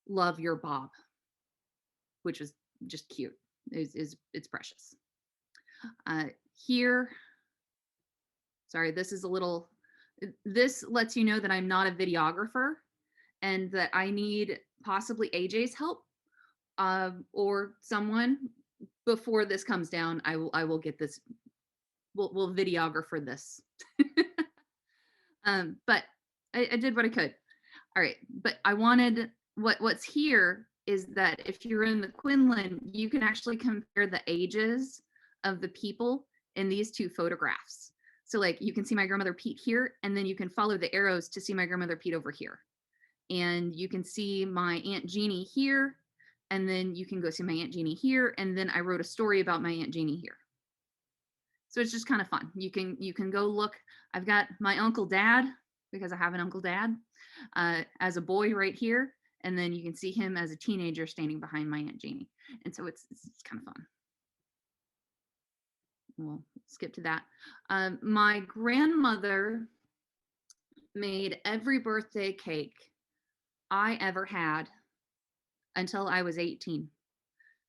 "Love your Bob," which was just cute. It's precious. Here, sorry, this is a little, this lets you know that I'm not a videographer and that I need possibly AJ's help or someone before this comes down. I will get this, we'll videographer this. But I did what I could. All right, but I wanted what's here is that if you're in the Quinlan, you can actually compare the ages of the people in these two photographs. So like you can see my grandmother Pete here, and then you can follow the arrows to see my grandmother Pete over here. And you can see my Aunt Jeannie here, and then you can go see my Aunt Jeannie here, and then I wrote a story about my Aunt Jeannie here. So it's just kind of fun. You can go look. I've got my Uncle Dad, because I have an Uncle Dad, as a boy right here, and then you can see him as a teenager standing behind my Aunt Jeannie. And so it's kind of fun. We'll skip to that. My grandmother made every birthday cake I ever had until I was 18.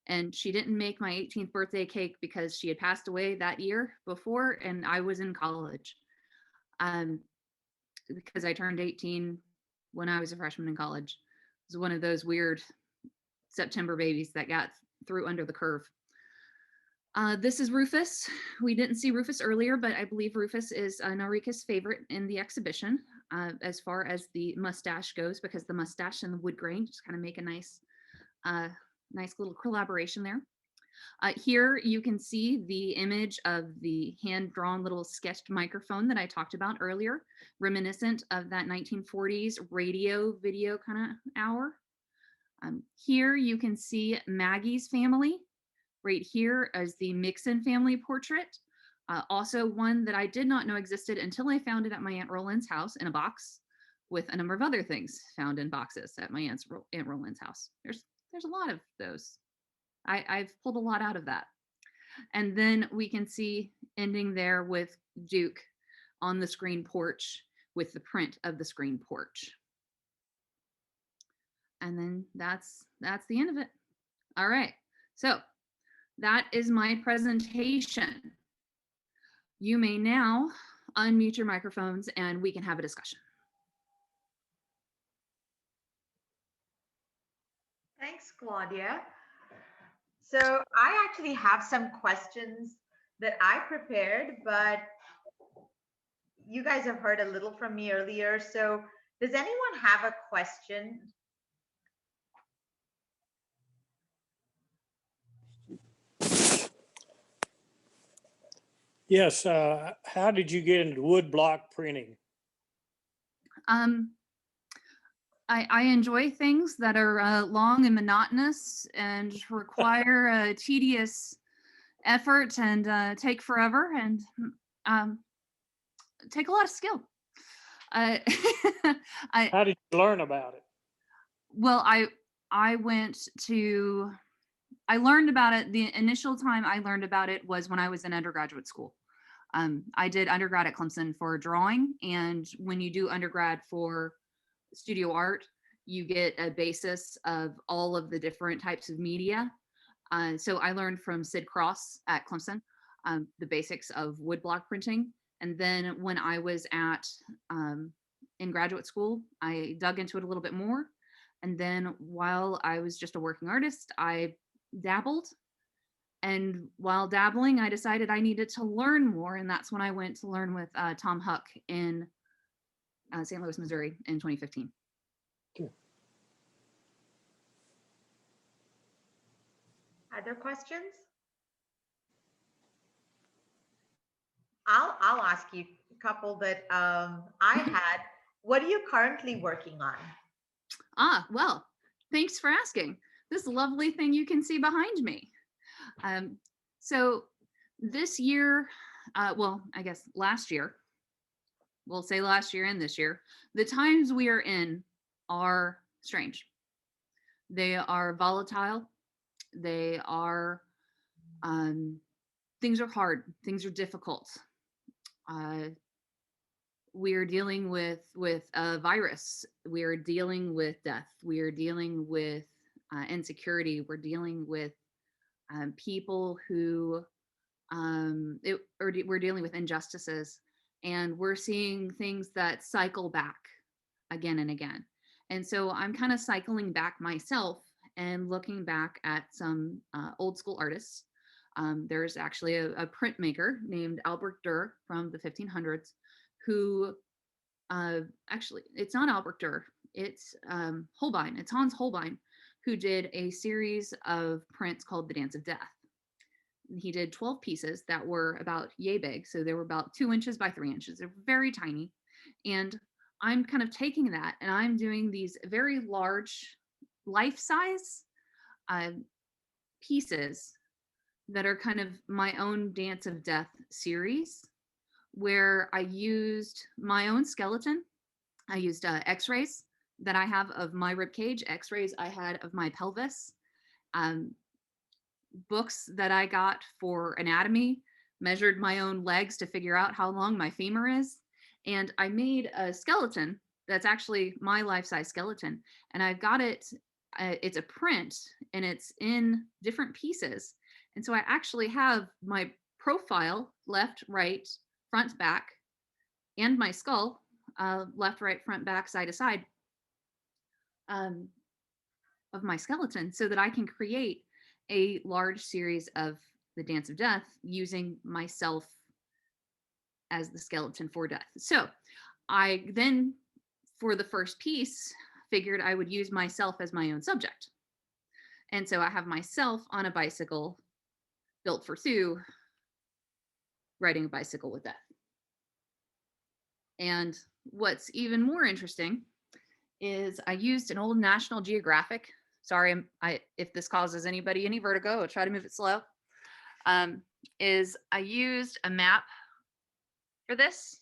And she didn't make my 18th birthday cake because she had passed away that year before, and I was in college. Because I turned 18 when I was a freshman in college. It was one of those weird September babies that got through under the curve. This is Rufus. We didn't see Rufus earlier, but I believe Rufus is Nairika's favorite in the exhibition as far as the mustache goes, because the mustache and the wood grain just kind of make a nice little collaboration there. Here you can see the image of the hand-drawn little sketched microphone that I talked about earlier, reminiscent of that 1940s radio video kind of hour. Here you can see Maggie's family. Right here is the Mixon family portrait. Also one that I did not know existed until I found it at my Aunt Roland's house in a box with a number of other things found in boxes at my Aunt Roland's house. There's a lot of those. I've pulled a lot out of that. And then we can see ending there with Duke on the screen porch with the print of the screen porch. And then that's the end of it. All right, so that is my presentation. You may now unmute your microphones and we can have a discussion. Thanks, Claudia. So I actually have some questions that I prepared, but you guys have heard a little from me earlier. So does anyone have a question? Yes. How did you get into wood block printing? I enjoy things that are long and monotonous and require tedious effort and take forever and take a lot of skill. How did you learn about it? Well, I learned about it. The initial time I learned about it was when I was in undergraduate school. I did undergrad at Clemson for drawing, and when you do undergrad for studio art, you get a basis of all of the different types of media. So I learned from Sid Cross at Clemson, the basics of woodblock printing. And then when I was in graduate school, I dug into it a little bit more. And then while I was just a working artist, I dabbled. And while dabbling, I decided I needed to learn more. And that's when I went to learn with Tom Huck in St. Louis, Missouri in 2015. Okay. Other questions? I'll ask you a couple that I had. What are you currently working on? Well, thanks for asking. This lovely thing you can see behind me. So this year, well, I guess last year, we'll say last year and this year, the times we are in are strange. They are volatile. They are, things are hard. Things are difficult. We're dealing with a virus. We're dealing with death. We're dealing with insecurity. We're dealing with people who, we're dealing with injustices, and we're seeing things that cycle back again and again. And so I'm kind of cycling back myself and looking back at some old school artists. There's actually a printmaker named Albert Durr from the 1500s who actually, it's not Albrecht Dürer, it's Holbein, it's Hans Holbein, who did a series of prints called The Dance of Death. He did 12 pieces that were about yay big. So they were about 2 inches by 3 inches. They're very tiny. And I'm kind of taking that and I'm doing these very large life-size pieces that are kind of my own Dance of Death series, where I used my own skeleton. I used x-rays that I have of my rib cage, x-rays I had of my pelvis, books that I got for anatomy, measured my own legs to figure out how long my femur is. And I made a skeleton that's actually my life-size skeleton. And I've got it, it's a print and it's in different pieces. And so I actually have my profile, left, right, front, back, and my skull, left, right, front, back, side to side, of my skeleton, so that I can create a large series of the Dance of Death using myself as the skeleton for death. So I then, for the first piece, figured I would use myself as my own subject. And so I have myself on a bicycle built for Sue, riding a bicycle with death. And what's even more interesting is I used an old National Geographic. Sorry, if this causes anybody any vertigo, I'll try to move it slow. Is I used a map for this.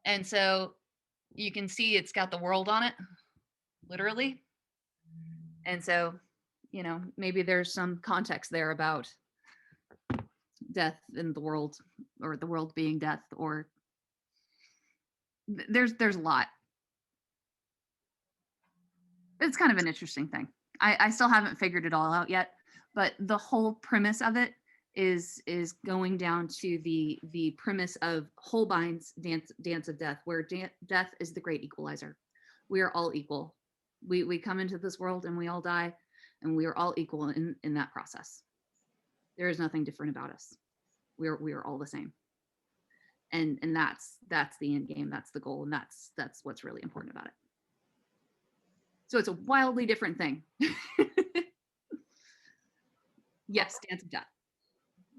And so you can see it's got the world on it, literally. And so, you know, maybe there's some context there about death in the world, or the world being death, or there's a lot. It's kind of an interesting thing. I still haven't figured it all out yet, but the whole premise of it is going down to the premise of Holbein's Dance of Death, where death is the great equalizer. We are all equal. We come into this world and we all die, and we are all equal in that process. There is nothing different about us. We are all the same. And that's the end game. That's the goal, and that's what's really important about it. So it's a wildly different thing. Yes, Dance of Death.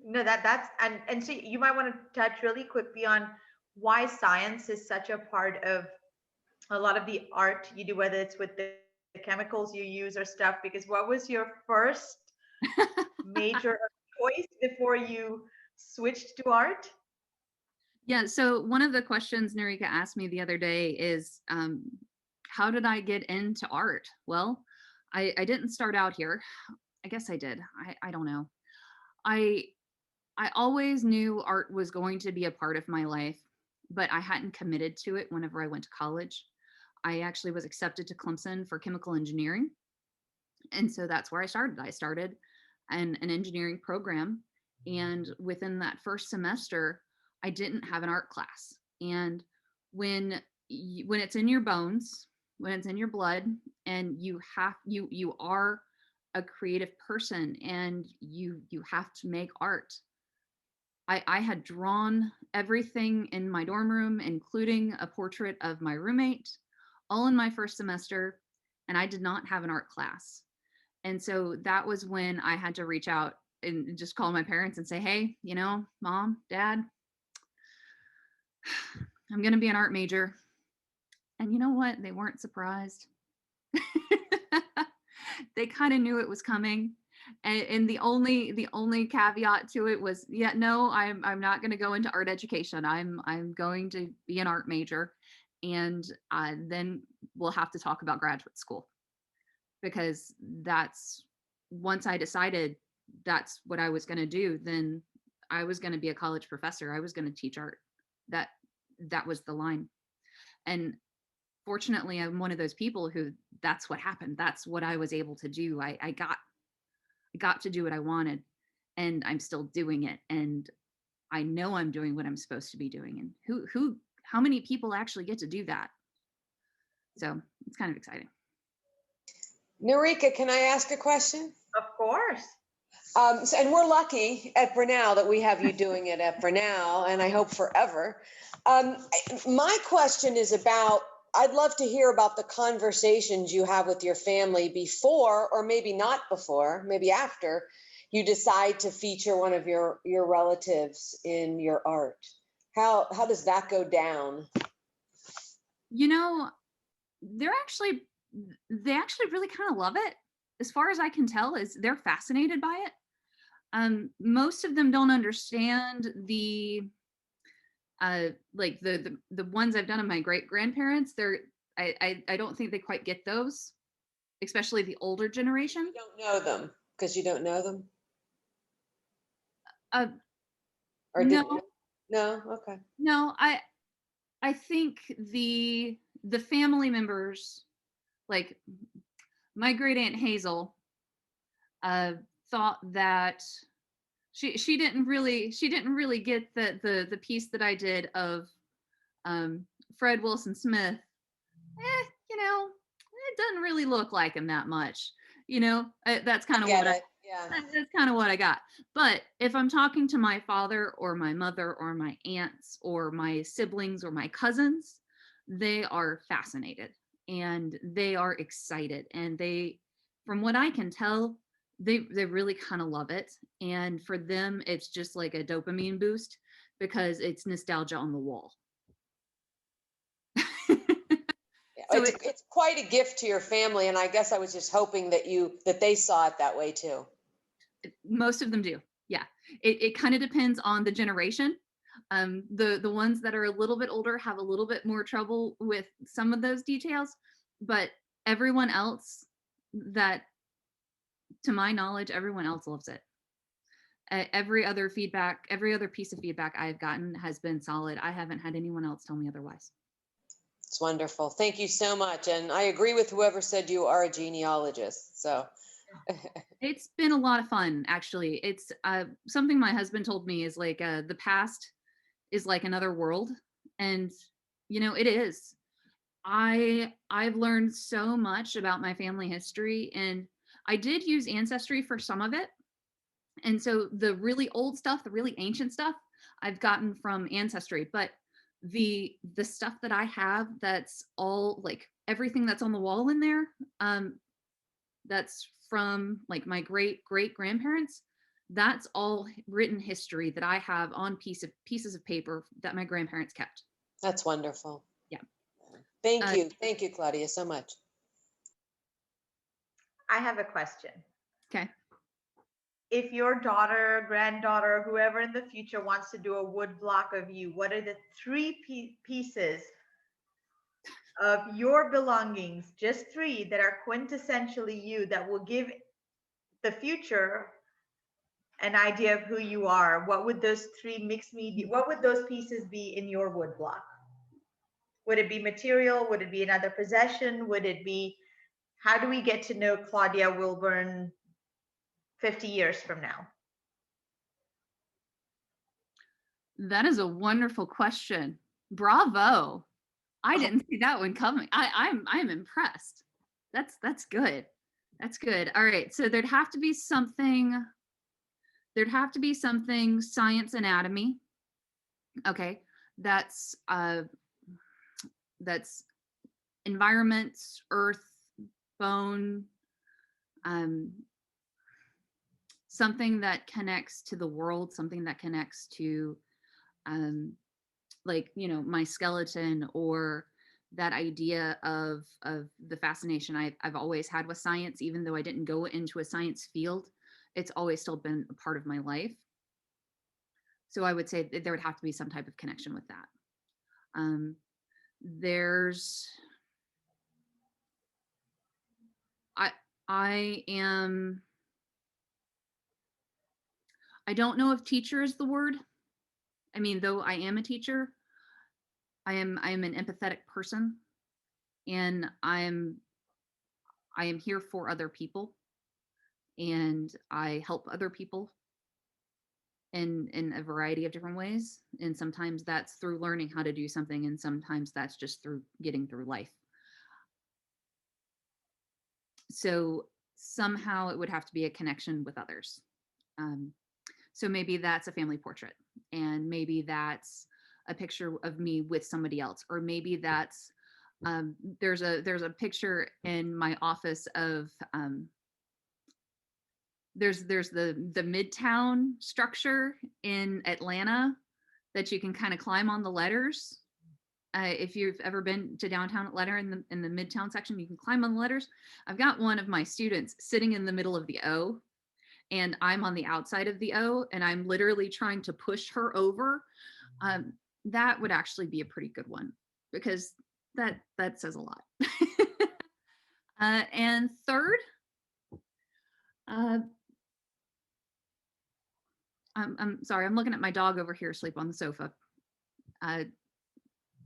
No, that's and so you might want to touch really quickly on why science is such a part of a lot of the art you do, whether it's with the chemicals you use or stuff. Because what was your first major choice before you switched to art? Yeah, so one of the questions Nairika asked me the other day is, how did I get into art? Well, I didn't start out here. I guess I did. I don't know. I always knew art was going to be a part of my life, but I hadn't committed to it whenever I went to college. I actually was accepted to Clemson for chemical engineering. And so that's where I started. I started an engineering program. And within that first semester, I didn't have an art class. And when it's in your bones, when it's in your blood, and you are a creative person and you have to make art. I had drawn everything in my dorm room, including a portrait of my roommate, all in my first semester, and I did not have an art class. And so that was when I had to reach out and just call my parents and say, hey, you know, Mom, Dad, I'm going to be an art major. And you know what? They weren't surprised. They kind of knew it was coming. And the only caveat to it was, yeah, no, I'm not going to go into art education. I'm going to be an art major, and then we'll have to talk about graduate school, because that's, once I decided that's what I was going to do, then I was going to be a college professor. I was going to teach art. That was the line. And fortunately, I'm one of those people who, that's what happened. That's what I was able to do. I got to do what I wanted, and I'm still doing it. And I know I'm doing what I'm supposed to be doing. And how many people actually get to do that? So it's kind of exciting. Nairika, can I ask a question? Of course. And we're lucky at Brunel that we have you doing it at Brunel, and I hope forever. My question is about, I'd love to hear about the conversations you have with your family before, or maybe not before, maybe after you decide to feature one of your relatives in your art. How does that go down? You know, they actually really kind of love it. As far as I can tell, is they're fascinated by it. Most of them don't understand the like the ones I've done of my great grandparents. I don't think they quite get those, especially the older generation. You don't know them because you don't know them. Or No, did you? No, okay. no. I think the family members, like my great aunt Hazel, thought that she didn't really get the piece that I did of Fred Wilson Smith. You know, it doesn't really look like him that much. You know, that's kind of what that's kind of what I got. But if I'm talking to my father or my mother or my aunts or my siblings or my cousins, they are fascinated and they are excited, and they, from what I can tell, they really kind of love it. And for them, it's just like a dopamine boost because it's nostalgia on the wall. So it's quite a gift to your family, and I guess I was just hoping that they saw it that way too. Most of them do. Yeah. It kind of depends on the generation. The ones that are a little bit older have a little bit more trouble with some of those details, but everyone else, that, to my knowledge, everyone else loves it. Every other piece of feedback I've gotten has been solid. I haven't had anyone else tell me otherwise. It's wonderful. Thank you so much. And I agree with whoever said you are a genealogist. So it's been a lot of fun, actually. It's something my husband told me is like the past is like another world. And, you know, it is. I've learned so much about my family history, and I did use Ancestry for some of it. And so the really old stuff, the really ancient stuff, I've gotten from Ancestry. But the stuff that I have, that's all like everything that's on the wall in there, that's from like my great grandparents, that's all written history that I have on pieces of paper that my grandparents kept. That's wonderful. Yeah. Thank you, Claudia, so much. I have a question. Okay. If your daughter, granddaughter, whoever in the future wants to do a wood block of you, what are the three pieces of your belongings, just three, that are quintessentially you, that will give the future an idea of who you are? What would those three mixed media, what would those pieces be in your wood block? Would it be material? Would it be another possession? Would it be, how do we get to know Claudia Wilburn 50 years from now? That is a wonderful question. Bravo. I didn't see that one coming. I'm impressed. That's good. That's good. All right. So there'd have to be something science anatomy. Okay. That's environment, earth, bone, something that connects to the world, something that connects to like, you know, my skeleton, or that idea of the fascination I've always had with science. Even though I didn't go into a science field, it's always still been a part of my life. So I would say that there would have to be some type of connection with that. I don't know if teacher is the word. I mean, though I am a teacher, I am an empathetic person, and I am here for other people, and I help other people in a variety of different ways. And sometimes that's through learning how to do something, and sometimes that's just through getting through life. So somehow it would have to be a connection with others. So maybe that's a family portrait, and maybe that's a picture of me with somebody else, or maybe that's there's a picture in my office of there's the Midtown structure in Atlanta that you can kind of climb on the letters. If you've ever been to downtown Atlanta in the Midtown section, you can climb on the letters. I've got one of my students sitting in the middle of the O, and I'm on the outside of the O, and I'm literally trying to push her over. That would actually be a pretty good one, because that says a lot. And third, I'm sorry, I'm looking at my dog over here asleep on the sofa.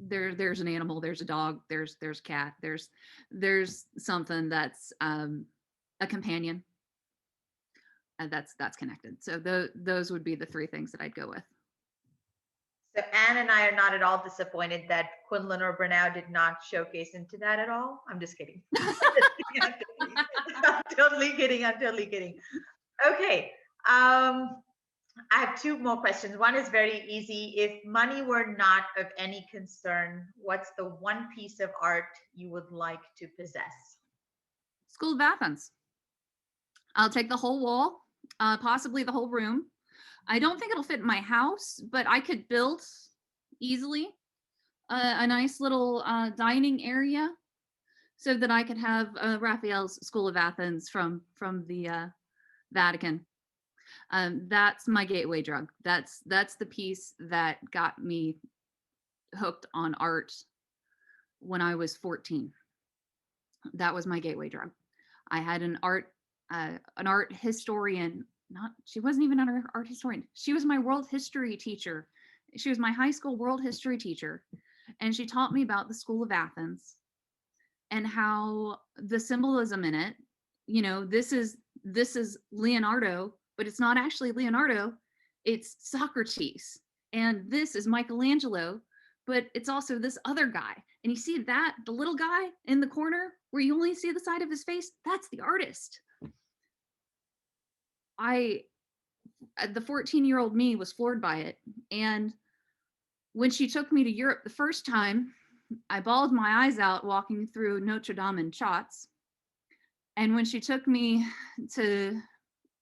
There's an animal, there's a dog, there's a cat, there's something that's a companion, and that's connected. So those would be the three things that I'd go with. So Anne and I are not at all disappointed that Quinlan or Brunel did not showcase into that at all. I'm just kidding. I'm totally kidding. Okay. I have two more questions. One is very easy. If money were not of any concern, what's the one piece of art you would like to possess? School of Athens. I'll take the whole wall, possibly the whole room. I don't think it'll fit in my house, but I could build easily a nice little dining area so that I could have Raphael's School of Athens from the Vatican. That's my gateway drug. That's the piece that got me hooked on art when I was 14. That was my gateway drug. I had an art historian. She wasn't even an art historian. She was my world history teacher. She was my high school world history teacher. And she taught me about the School of Athens and how the symbolism in it, this is Leonardo, but it's not actually Leonardo, it's Socrates. And this is Michelangelo, but it's also this other guy. And you see that, the little guy in the corner where you only see the side of his face, that's the artist. The 14-year-old me was floored by it. And when she took me to Europe the first time, I bawled my eyes out walking through Notre Dame and Chartres. And when she took me to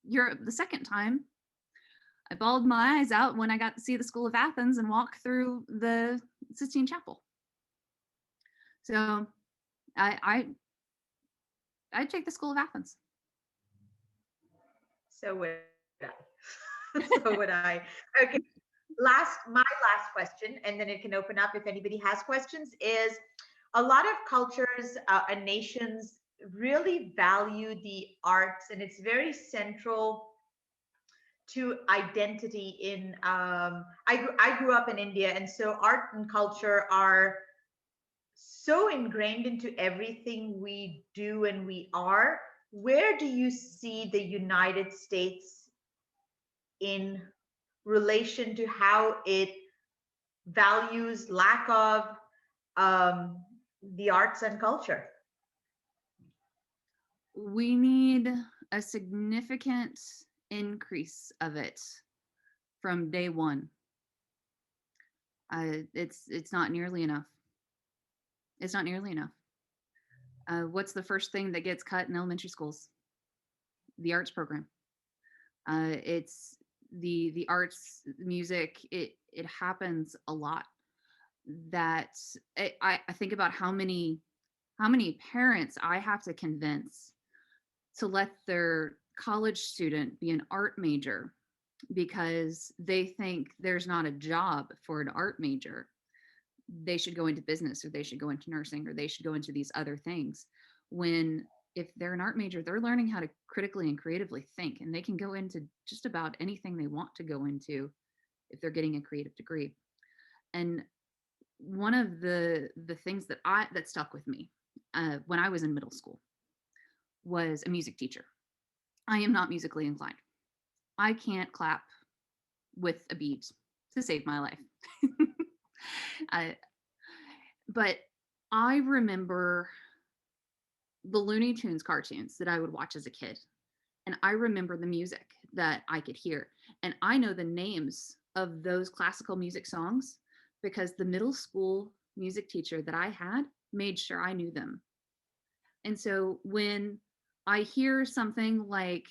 Europe the second time, I bawled my eyes out when I got to see the School of Athens and walk through the Sistine Chapel. So I'd take the School of Athens. So would I. So would I. Okay. My last question, and then it can open up if anybody has questions, is a lot of cultures and nations really value the arts, and it's very central to identity in I grew up in India, and so art and culture are so ingrained into everything we do and we are. Where do you see the United States in relation to how it values lack of the arts and culture? We need a significant increase of it from day one. It's not nearly enough. It's not nearly enough. What's the first thing that gets cut in elementary schools? The arts program. It's the arts, music. It happens a lot. That I think about how many parents I have to convince to let their college student be an art major because they think there's not a job for an art major. They should go into business, or they should go into nursing, or they should go into these other things. When if they're an art major, they're learning how to critically and creatively think, and they can go into just about anything they want to go into if they're getting a creative degree. And one of the things that stuck with me when I was in middle school was a music teacher. I am not musically inclined. I can't clap with a beat to save my life. But I remember the Looney Tunes cartoons that I would watch as a kid. And I remember the music that I could hear. And I know the names of those classical music songs because the middle school music teacher that I had made sure I knew them. And so when I hear something like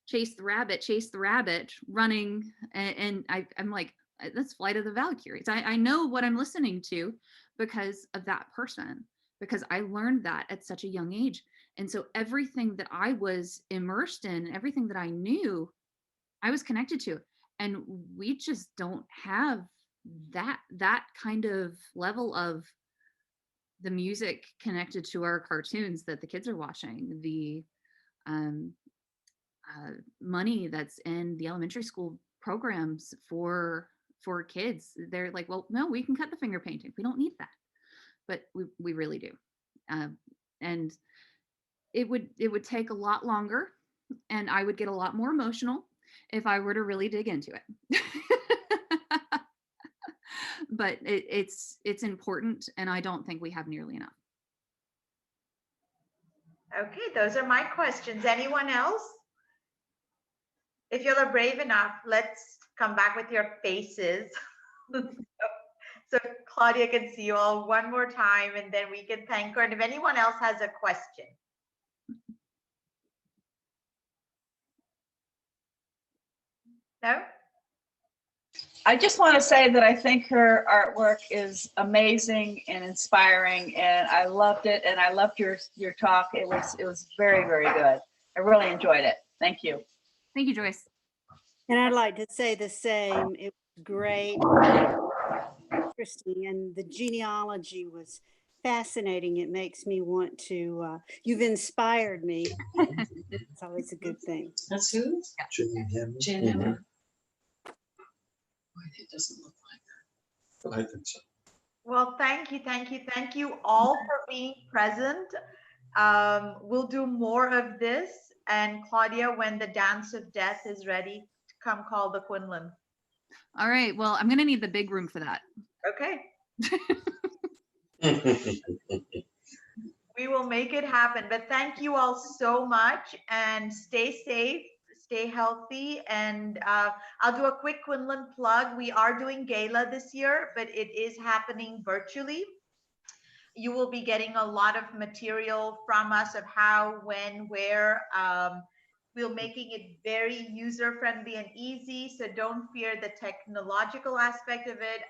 chase the rabbit running, and I'm like, that's Flight of the Valkyries. I know what I'm listening to because of that person, because I learned that at such a young age. And so everything that I was immersed in, everything that I knew, I was connected to. And we just don't have that kind of level of the music connected to our cartoons that the kids are watching, the money that's in the elementary school programs for kids. They're like, well, no, we can cut the finger painting. We don't need that, but we really do. And it would take a lot longer, and I would get a lot more emotional if I were to really dig into it. But it's important, and I don't think we have nearly enough. Okay, those are my questions. Anyone else? If you're brave enough, let's come back with your faces. So Claudia can see you all one more time, and then we can thank her. And if anyone else has a question. No? I just want to say that I think her artwork is amazing and inspiring, and I loved it, and I loved your talk. It was very, very good. I really enjoyed it. Thank you. Thank you, Joyce. And I'd like to say the same. It was great, interesting, and the genealogy was fascinating. It makes me want to, you've inspired me. It's always a good thing. That's who? Jen Hammer. It doesn't look like that. I think so. Well, thank you all for being present. We'll do more of this. And Claudia, when the Dance of Death is ready, come call the Quinlan. All right. Well, I'm going to need the big room for that. Okay. We will make it happen. But thank you all so much, and stay safe, stay healthy. And I'll do a quick Quinlan plug. We are doing gala this year, but it is happening virtually. You will be getting a lot of material from us of how, when, where. We're making it very user-friendly and easy, so don't fear the technological aspect of it.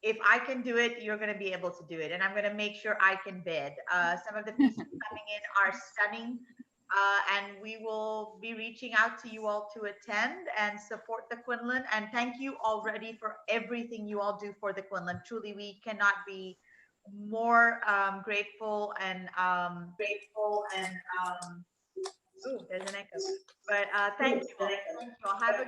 If I can do it, you're going to be able to do it, and I'm going to make sure I can bid. Some of the pieces coming in are stunning, and we will be reaching out to you all to attend and support the Quinlan. And thank you already for everything you all do for the Quinlan. Truly, we cannot be more grateful and ooh, there's an echo. But thank you all. Thank you all. Have a good